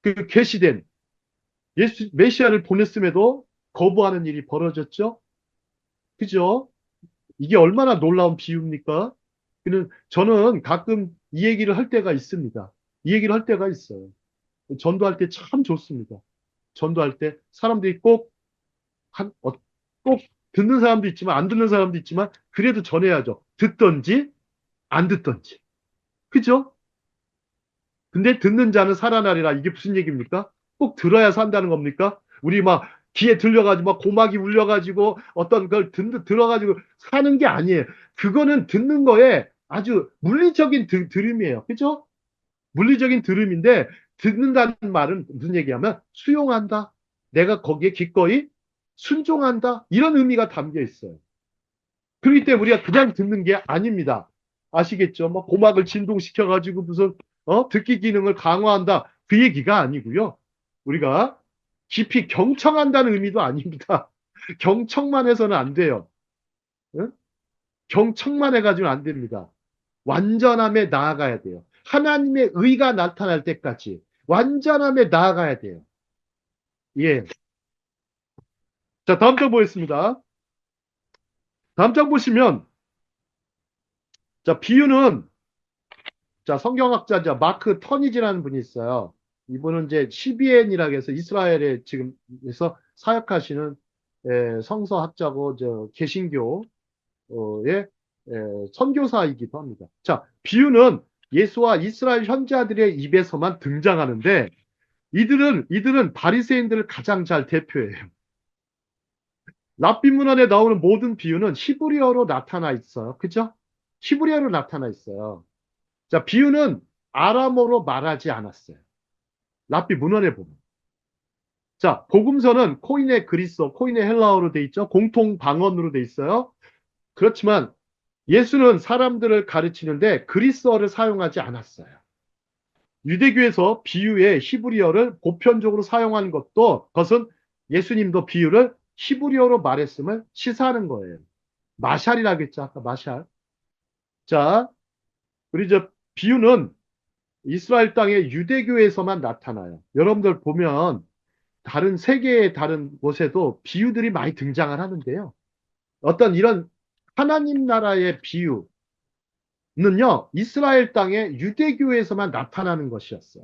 그 계시된 메시아를 보냈음에도 거부하는 일이 벌어졌죠. 그죠? 이게 얼마나 놀라운 비유입니까? 저는 가끔 이 얘기를 할 때가 있습니다. 이 얘기를 할 때가 있어요. 전도할 때 참 좋습니다. 전도할 때 사람들이 꼭 듣는 사람도 있지만 안 듣는 사람도 있지만 그래도 전해야죠. 듣던지 안 듣던지. 그죠? 근데 듣는 자는 살아나리라. 이게 무슨 얘기입니까? 꼭 들어야 산다는 겁니까? 우리 막 귀에 들려가지고 막 고막이 울려가지고 어떤 걸 들어가지고 사는 게 아니에요. 그거는 듣는 거에 아주 물리적인 들음이에요. 그죠? 물리적인 들음인데 듣는다는 말은 무슨 얘기하면 수용한다. 내가 거기에 기꺼이 순종한다. 이런 의미가 담겨 있어요. 그렇기 때문에 우리가 그냥 듣는 게 아닙니다. 아시겠죠? 뭐 고막을 진동시켜가지고 무슨 듣기 기능을 강화한다. 그 얘기가 아니고요. 우리가 깊이 경청한다는 의미도 아닙니다. 경청만 해서는 안 돼요. 응? 경청만 해가지고는 안 됩니다. 완전함에 나아가야 돼요. 하나님의 의가 나타날 때까지 완전함에 나아가야 돼요. 예. 자, 다음 장 보겠습니다. 다음 장 보시면, 자, 비유는, 자, 성경학자, 자, 마크 터니지라는 분이 있어요. 이분은 이제 CBN이라고 해서 이스라엘에 지금에서 사역하시는 성서학자고, 개신교의 선교사이기도 합니다. 자, 비유는 예수와 이스라엘 현자들의 입에서만 등장하는데, 이들은 바리새인들을 가장 잘 대표해요. 랍비 문헌에 나오는 모든 비유는 히브리어로 나타나 있어요. 그죠? 히브리어로 나타나 있어요. 자, 비유는 아람어로 말하지 않았어요. 랍비 문헌에 보면. 자, 복음서는 코인의 그리스어, 코인의 헬라어로 돼 있죠. 공통 방언으로 돼 있어요. 그렇지만 예수는 사람들을 가르치는데 그리스어를 사용하지 않았어요. 유대교에서 비유의 히브리어를 보편적으로 사용한 그것은 예수님도 비유를 히브리어로 말했음을 시사하는 거예요. 마샬이라고 했죠. 아까 마샬. 자, 우리 비유는 이스라엘 땅의 유대교에서만 나타나요. 여러분들 보면 다른 세계의 다른 곳에도 비유들이 많이 등장을 하는데요. 어떤 이런 하나님 나라의 비유는요, 이스라엘 땅의 유대교에서만 나타나는 것이었어요.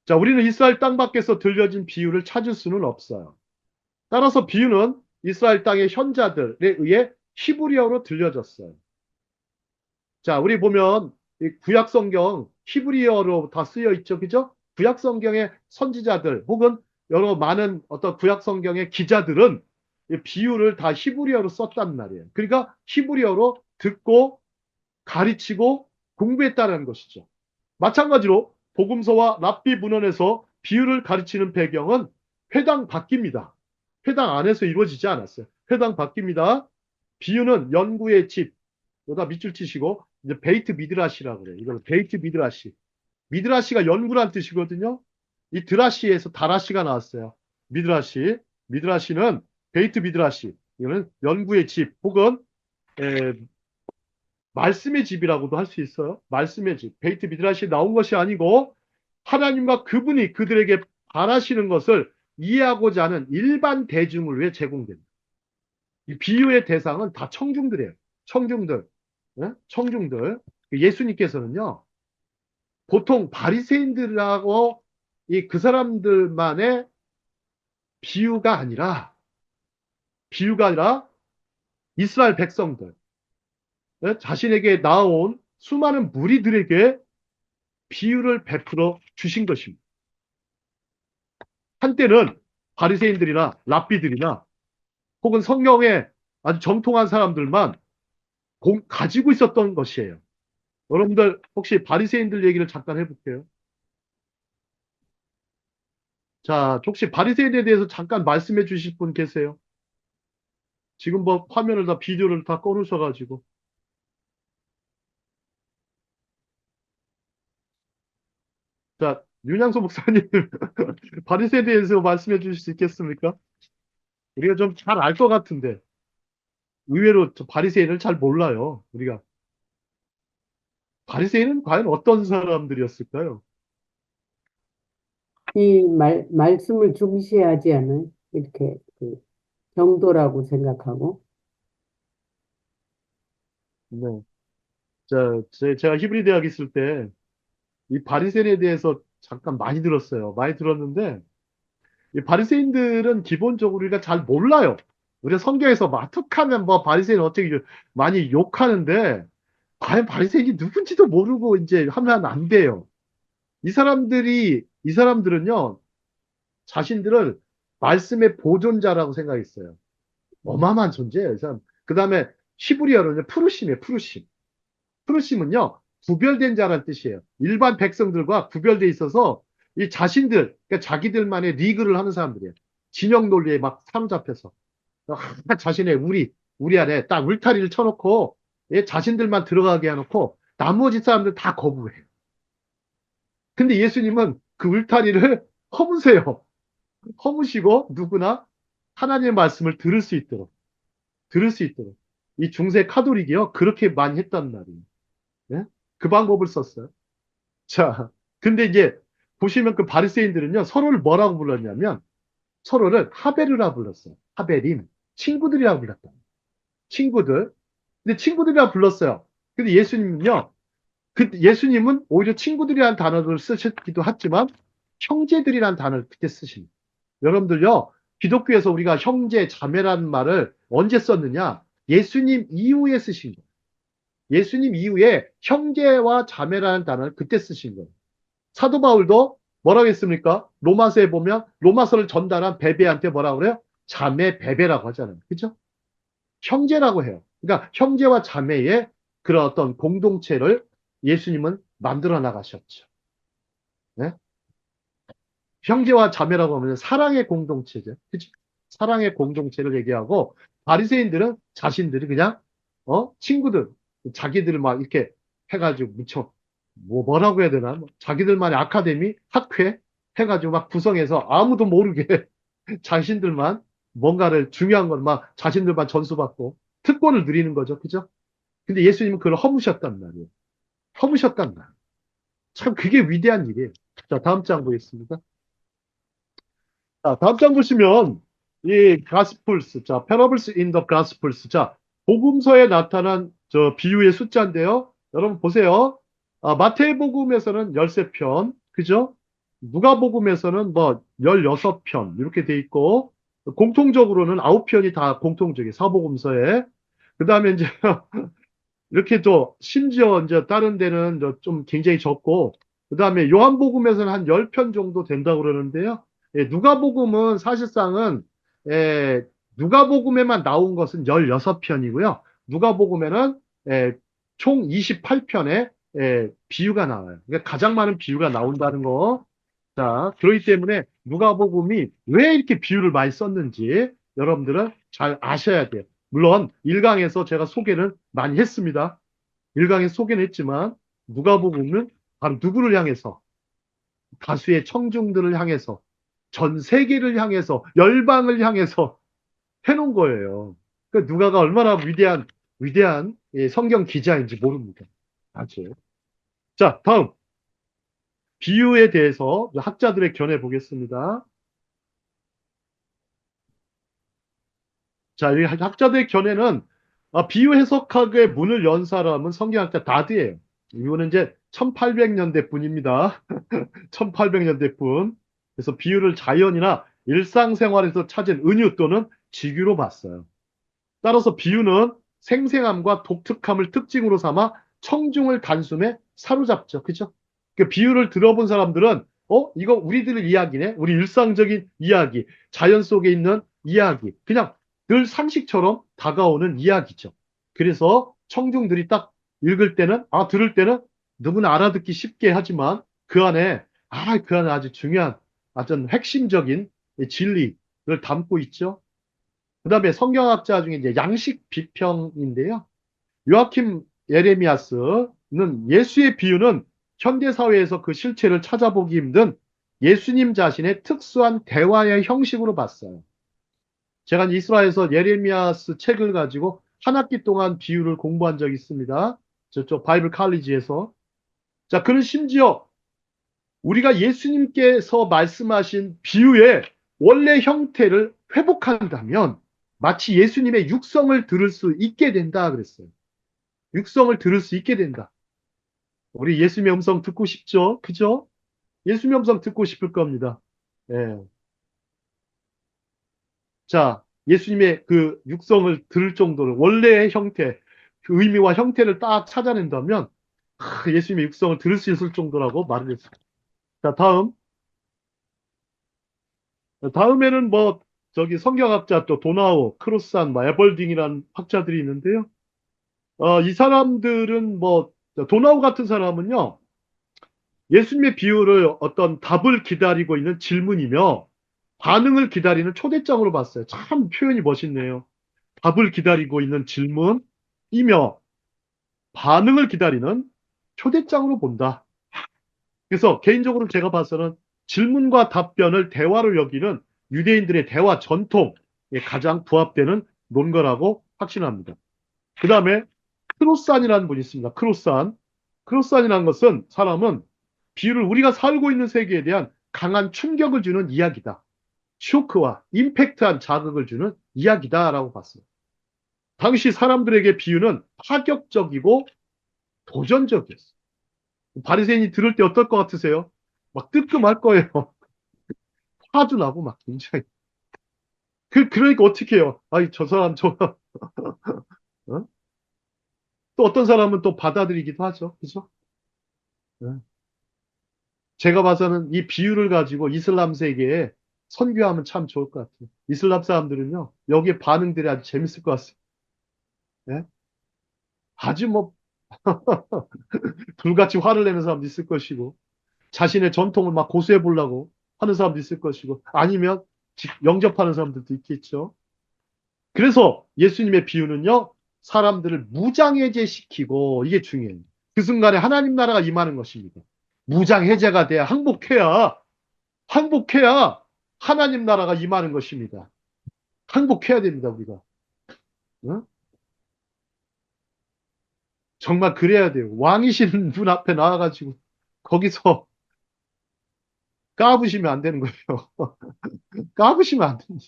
자, 우리는 이스라엘 땅 밖에서 들려진 비유를 찾을 수는 없어요. 따라서 비유는 이스라엘 땅의 현자들에 의해 히브리어로 들려졌어요. 자, 우리 보면 구약 성경 히브리어로 다 쓰여 있죠. 그죠? 구약 성경의 선지자들 혹은 여러 많은 어떤 구약 성경의 기자들은 이 비유를 다 히브리어로 썼단 말이에요. 그러니까 히브리어로 듣고 가르치고 공부했다는 것이죠. 마찬가지로 복음서와 랍비 문헌에서 비유를 가르치는 배경은 회당 밖입니다. 회당 안에서 이루어지지 않았어요. 회당 밖입니다. 비유는 연구의 집, 여기다 밑줄 치시고 이제 베이트 미드라시라고 그래요. 이걸 베이트 미드라시. 미드라시가 연구란 뜻이거든요. 이 드라시에서 다라시가 나왔어요. 미드라시. 미드라시는 베이트 미드라시. 이거는 연구의 집 혹은 에, 말씀의 집이라고도 할 수 있어요. 말씀의 집. 베이트 미드라시 나온 것이 아니고 하나님과 그분이 그들에게 바라시는 것을 이해하고자 하는 일반 대중을 위해 제공됩니다. 이 비유의 대상은 다 청중들이에요. 청중들. 예? 청중들. 예수님께서는요, 보통 바리새인들하고 그 사람들만의 비유가 아니라, 비유가 아니라 이스라엘 백성들, 예? 자신에게 나온 수많은 무리들에게 비유를 베풀어 주신 것입니다. 한때는 바리새인들이나 랍비들이나 혹은 성경에 아주 정통한 사람들만 가지고 있었던 것이에요. 여러분들 혹시 바리새인들 얘기를 잠깐 해볼게요. 자, 혹시 바리새인에 대해서 잠깐 말씀해 주실 분 계세요? 지금 뭐 화면을 다 비디오를 다 꺼놓으셔가지고. 자, 윤양소 목사님, 바리새인에 대해서 말씀해 주실 수 있겠습니까? 우리가 좀 잘 알 것 같은데, 의외로 바리새인을 잘 몰라요. 우리가. 바리새인은 과연 어떤 사람들이었을까요? 이 말씀을 중시하지 않은 이렇게 그 정도라고 생각하고, 네. 자, 제가 히브리 대학 있을 때, 이 바리새인에 대해서 잠깐 많이 들었어요. 많이 들었는데, 이 바리새인들은 기본적으로 우리가 잘 몰라요. 우리가 성경에서 막 툭하면 뭐 바리새인 어떻게 많이 욕하는데 과연 바리새인이 누군지도 모르고 이제 하면 안 돼요. 이 사람들은요, 자신들을 말씀의 보존자라고 생각했어요. 어마어마한 존재예요. 그 다음에 히브리어로는 푸르심이에요. 푸르심. 푸르심은요, 구별된 자란 뜻이에요. 일반 백성들과 구별돼 있어서 이 자신들, 그러니까 자기들만의 리그를 하는 사람들이에요. 진영 논리에 막 사로잡혀서 자신의 우리 안에 딱 울타리를 쳐놓고 자신들만 들어가게 해놓고 나머지 사람들 다 거부해요. 근데 예수님은 그 울타리를 허무세요. 허무시고 누구나 하나님의 말씀을 들을 수 있도록. 이 중세 카톨릭이요. 그렇게 많이 했단 말이에요. 예? 그 방법을 썼어요. 자, 근데 이제 보시면 그 바리새인들은요. 서로를 뭐라고 불렀냐면 서로를 하베르라 불렀어요. 하베림. 친구들이라고 불렀다. 친구들. 근데 친구들이라 불렀어요. 근데 예수님은요. 예수님은 오히려 친구들이라는 단어를 쓰셨기도 했지만 형제들이라는 단어를 그때 쓰십니다. 여러분들요, 기독교에서 우리가 형제, 자매라는 말을 언제 썼느냐? 예수님 이후에 쓰신 거예요. 예수님 이후에 형제와 자매라는 단어를 그때 쓰신 거예요. 사도 바울도 뭐라고 했습니까? 로마서에 보면 로마서를 전달한 베베한테 뭐라고 그래요? 자매 베베라고 하잖아요. 그죠? 형제라고 해요. 그러니까 형제와 자매의 그런 어떤 공동체를 예수님은 만들어 나가셨죠. 네? 형제와 자매라고 하면 사랑의 공동체죠. 그치? 사랑의 공동체를 얘기하고 바리새인들은 자신들이 그냥 친구들 자기들을 막 이렇게 해가지고 무척 뭐라고 해야 되나 자기들만의 아카데미 학회 해가지고 막 구성해서 아무도 모르게 자신들만 뭔가를 중요한 걸 막 자신들만 전수받고 특권을 누리는 거죠. 그죠? 근데 예수님은 그걸 허무셨단 말이에요. 허무셨단 말이에요. 참 그게 위대한 일이에요. 자, 다음 장 보겠습니다. 자, 다음 장 보시면 이 가스플스, 자, parables in the gospels, 자, 복음서에 나타난 저 비유의 숫자인데요. 여러분 보세요. 마태복음에서는 13편, 그죠? 누가복음에서는 뭐 16편 이렇게 돼 있고 공통적으로는 9편이 다 공통적이에요. 사복음서에. 그다음에 이제 이렇게 또 심지어 이제 다른 데는 좀 굉장히 적고 그다음에 요한복음에서는 한 10편 정도 된다고 그러는데요. 누가복음은 사실상은 예, 누가복음에만 나온 것은 16편이고요. 누가복음에는 총 28편의 비유가 나와요. 그러니까 가장 많은 비유가 나온다는 거. 자, 그렇기 때문에 누가복음이 왜 이렇게 비유를 많이 썼는지 여러분들은 잘 아셔야 돼요. 물론 1강에서 제가 소개를 많이 했습니다. 1강에 소개는 했지만 누가복음은 바로 누구를 향해서 다수의 청중들을 향해서 전 세계를 향해서 열방을 향해서 해놓은 거예요. 그러니까 누가가 얼마나 위대한 성경 기자인지 모릅니다. 아주. 자, 다음 비유에 대해서 학자들의 견해 보겠습니다. 자, 이 학자들의 견해는 비유 해석학의 문을 연 사람은 성경학자 다드예요. 이거는 이제 1800년대 분입니다. 1800년대 분. 그래서 비유를 자연이나 일상생활에서 찾은 은유 또는 직유로 봤어요. 따라서 비유는 생생함과 독특함을 특징으로 삼아 청중을 단숨에 사로잡죠. 그죠? 그 비유를 들어본 사람들은 이거 우리들의 이야기네. 우리 일상적인 이야기, 자연 속에 있는 이야기. 그냥 늘 상식처럼 다가오는 이야기죠. 그래서 청중들이 딱 읽을 때는, 들을 때는 누구나 알아듣기 쉽게 하지만 그 안에 아주 중요한, 아주 핵심적인 진리를 담고 있죠. 그 다음에 성경학자 중에 이제 양식 비평인데요. 요아킴 예레미야스는 예수의 비유는 현대사회에서 그 실체를 찾아보기 힘든 예수님 자신의 특수한 대화의 형식으로 봤어요. 제가 이스라엘에서 예레미야스 책을 가지고 한 학기 동안 비유를 공부한 적이 있습니다. 저쪽 바이블 칼리지에서. 자, 그는 심지어 우리가 예수님께서 말씀하신 비유의 원래 형태를 회복한다면 마치 예수님의 육성을 들을 수 있게 된다 그랬어요. 육성을 들을 수 있게 된다. 우리 예수님의 음성 듣고 싶죠? 그죠? 예수님의 음성 듣고 싶을 겁니다. 예. 자, 예수님의 그 육성을 들을 정도로 원래의 형태, 그 의미와 형태를 딱 찾아낸다면 예수님의 육성을 들을 수 있을 정도라고 말을 했습니다. 자, 다음. 다음에는 뭐, 저기 성경학자 또 도나우, 크루산, 뭐 에벌딩이라는 학자들이 있는데요. 이 사람들은 뭐, 도나우 같은 사람은요, 예수님의 비유를 어떤 답을 기다리고 있는 질문이며, 반응을 기다리는 초대장으로 봤어요. 참 표현이 멋있네요. 답을 기다리고 있는 질문이며, 반응을 기다리는 초대장으로 본다. 그래서 개인적으로 제가 봐서는 질문과 답변을 대화로 여기는 유대인들의 대화 전통에 가장 부합되는 논거라고 확신합니다. 그 다음에 크로산이라는 분이 있습니다. 크로산. 크로산이라는 것은 사람은 비유를 우리가 살고 있는 세계에 대한 강한 충격을 주는 이야기다. 쇼크와 임팩트한 자극을 주는 이야기다라고 봤습니다. 당시 사람들에게 비유는 파격적이고 도전적이었어요. 바리새인이 들을 때 어떨 것 같으세요? 막 뜨끔할 거예요. 화도 나고 막 굉장히. 그러니까 어떻게 해요? 아이, 저 사람, 어? 또 어떤 사람은 또 받아들이기도 하죠. 그죠? 네. 제가 봐서는 이 비유를 가지고 이슬람 세계에 선교하면 참 좋을 것 같아요. 이슬람 사람들은요, 여기에 반응들이 아주 재밌을 것 같습니다. 예? 아주 뭐, 불같이 화를 내는 사람도 있을 것이고, 자신의 전통을 막 고수해 보려고 하는 사람도 있을 것이고, 아니면 영접하는 사람들도 있겠죠. 그래서 예수님의 비유는요, 사람들을 무장해제시키고, 이게 중요해요. 그 순간에 하나님 나라가 임하는 것입니다. 무장해제가 돼야 항복해야 하나님 나라가 임하는 것입니다. 항복해야 됩니다, 우리가. 어? 정말 그래야 돼요. 왕이신 분 앞에 나와가지고, 거기서 까부시면 안 되는 거예요. 까부시면 안 됩니다.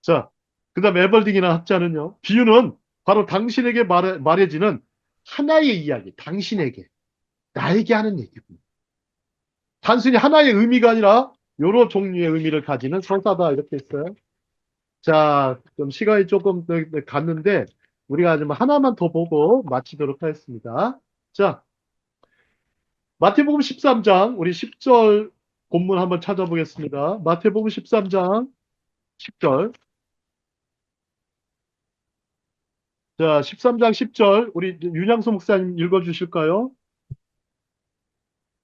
자, 그 다음 에벌딩이라는 학자는요, 비유는 바로 당신에게 말해지는 하나의 이야기, 당신에게, 나에게 하는 얘기고. 단순히 하나의 의미가 아니라 여러 종류의 의미를 가지는 서사다 이렇게 했어요. 자, 좀 시간이 조금 더 갔는데 우리가 좀 하나만 더 보고 마치도록 하겠습니다. 자, 마태복음 13장 우리 10절 본문 한번 찾아보겠습니다. 마태복음 13장 10절. 자, 13장 10절 우리 윤양수 목사님 읽어 주실까요?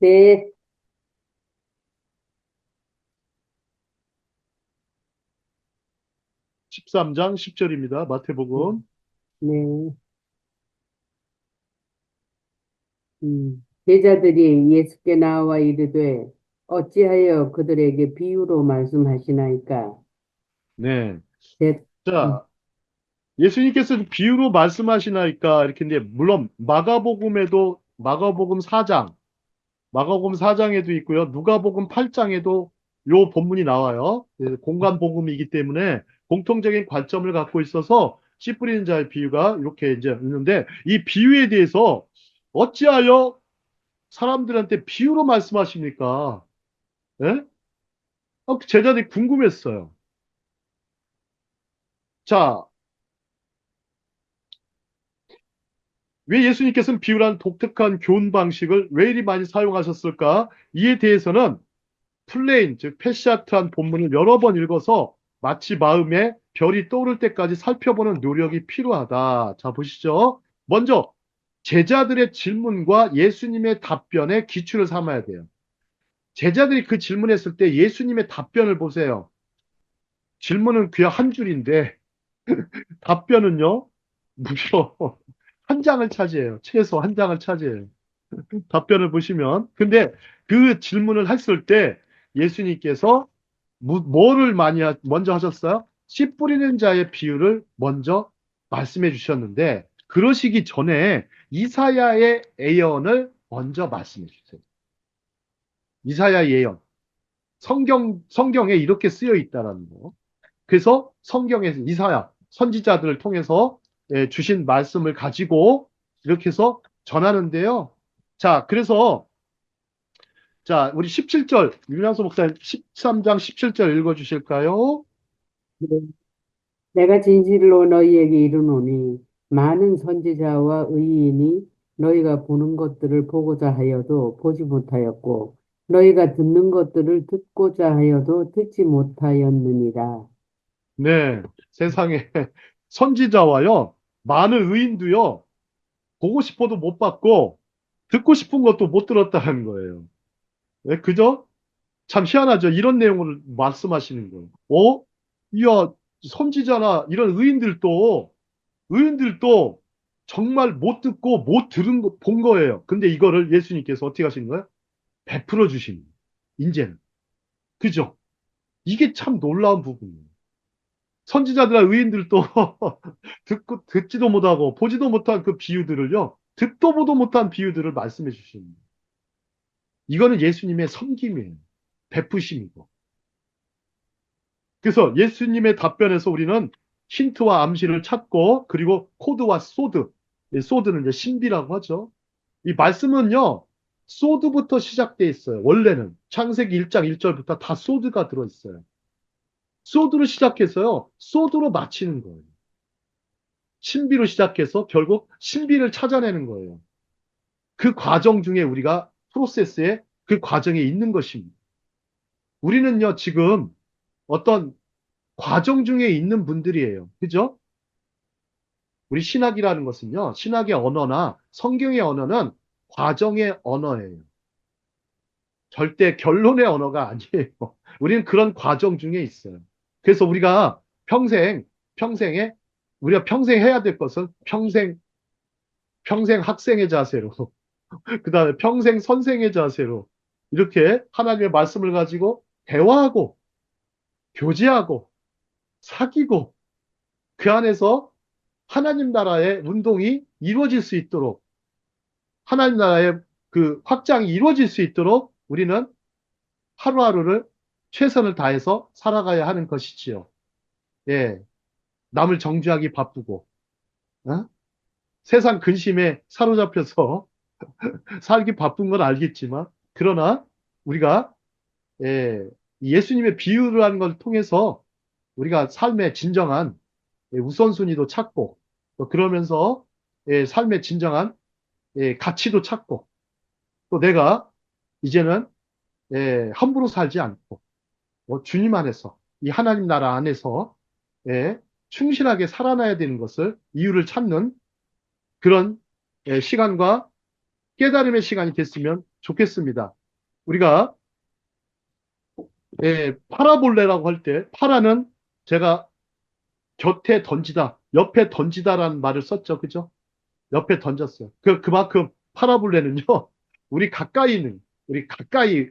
네, 13장 10절입니다. 마태복음. 네. 제자들이 예수께 나와 이르되 어찌하여 그들에게 비유로 말씀하시나이까? 네. 대, 음, 자, 예수님께서 비유로 말씀하시나이까 이렇게 했는데 물론 마가복음 4장에도 있고요. 누가복음 8장에도 요 본문이 나와요. 공간 복음이기 때문에 공통적인 관점을 갖고 있어서 씨 뿌리는 자의 비유가 이렇게 이제 있는데 이 비유에 대해서 어찌하여 사람들한테 비유로 말씀하십니까? 예? 제자들이 궁금했어요. 자, 왜 예수님께서는 비유란 독특한 교훈 방식을 왜 이리 많이 사용하셨을까? 이에 대해서는 플레인, 즉 패시아트한 본문을 여러 번 읽어서 마치 마음에 별이 떠오를 때까지 살펴보는 노력이 필요하다. 자, 보시죠. 먼저 제자들의 질문과 예수님의 답변에 기초를 삼아야 돼요. 제자들이 그 질문했을 때 예수님의 답변을 보세요. 질문은 그야 한 줄인데 답변은요, 무려 한 장을 차지해요. 최소 한 장을 차지해요. 답변을 보시면. 근데 그 질문을 했을 때 예수님께서 뭐를 먼저 하셨어요? 씨 뿌리는 자의 비유를 먼저 말씀해 주셨는데, 그러시기 전에 이사야의 예언을 먼저 말씀해 주세요. 이사야의 예언. 성경에 이렇게 쓰여 있다라는 거. 그래서 성경에서 이사야, 선지자들을 통해서 주신 말씀을 가지고 이렇게 해서 전하는데요. 자, 그래서 자, 우리 17절, 윤양수 목사님 13장 17절 읽어 주실까요? 네. 내가 진실로 너희에게 이르노니 많은 선지자와 의인이 너희가 보는 것들을 보고자 하여도 보지 못하였고 너희가 듣는 것들을 듣고자 하여도 듣지 못하였느니라. 네, 세상에 선지자와요, 많은 의인도요, 보고 싶어도 못 봤고, 듣고 싶은 것도 못 들었다는 거예요. 네, 그죠? 참 희한하죠? 이런 내용을 말씀하시는 거예요. 이야, 선지자나 이런 의인들도 정말 못 듣고 못 들은 거, 본 거예요. 근데 이거를 예수님께서 어떻게 하시는 거예요? 베풀어 주시는 거예요. 이제는. 그죠? 이게 참 놀라운 부분이에요. 선지자들과 의인들도 듣지도 못하고 보지도 못한 그 비유들을요, 듣도 보도 못한 비유들을 말씀해 주시는 거예요. 이거는 예수님의 섬김이에요. 베푸심이고. 그래서 예수님의 답변에서 우리는 힌트와 암시를 찾고, 그리고 코드와 소드. 이 소드는 이제 신비라고 하죠. 이 말씀은요, 소드부터 시작돼 있어요. 원래는 창세기 1장 1절부터 다 소드가 들어있어요. 소드로 시작해서요, 소드로 마치는 거예요. 신비로 시작해서 결국 신비를 찾아내는 거예요. 그 과정 중에 우리가 프로세스에 그 과정에 있는 것입니다. 우리는요, 지금 어떤 과정 중에 있는 분들이에요. 그죠? 우리 신학이라는 것은요, 신학의 언어나 성경의 언어는 과정의 언어예요. 절대 결론의 언어가 아니에요. 우리는 그런 과정 중에 있어요. 그래서 우리가 평생에, 우리가 평생 해야 될 것은 평생 학생의 자세로, 그 다음에 평생 선생의 자세로, 이렇게 하나님의 말씀을 가지고 대화하고, 교제하고, 사귀고, 그 안에서 하나님 나라의 운동이 이루어질 수 있도록, 하나님 나라의 그 확장이 이루어질 수 있도록 우리는 하루하루를 최선을 다해서 살아가야 하는 것이지요. 예. 남을 정죄하기 바쁘고, 어? 세상 근심에 사로잡혀서 살기 바쁜 건 알겠지만, 그러나 우리가, 예, 예수님의 비유를 하는 걸 통해서 우리가 삶의 진정한 우선순위도 찾고, 또 그러면서 삶의 진정한 가치도 찾고, 또 내가 이제는 함부로 살지 않고, 주님 안에서, 이 하나님 나라 안에서 충실하게 살아나야 되는 것을, 이유를 찾는 그런 시간과 깨달음의 시간이 됐으면 좋겠습니다. 우리가 파라볼레라고 할 때, 파라는 제가 곁에 던지다, 옆에 던지다라는 말을 썼죠. 그죠? 옆에 던졌어요. 그만큼 파라볼레는요, 우리 가까이 있는, 우리 가까이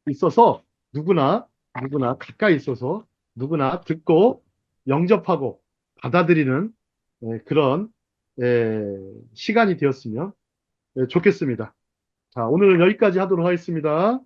있어서 누구나 가까이 있어서 누구나 듣고 영접하고 받아들이는 그런 시간이 되었으면 좋겠습니다. 자, 오늘은 여기까지 하도록 하겠습니다.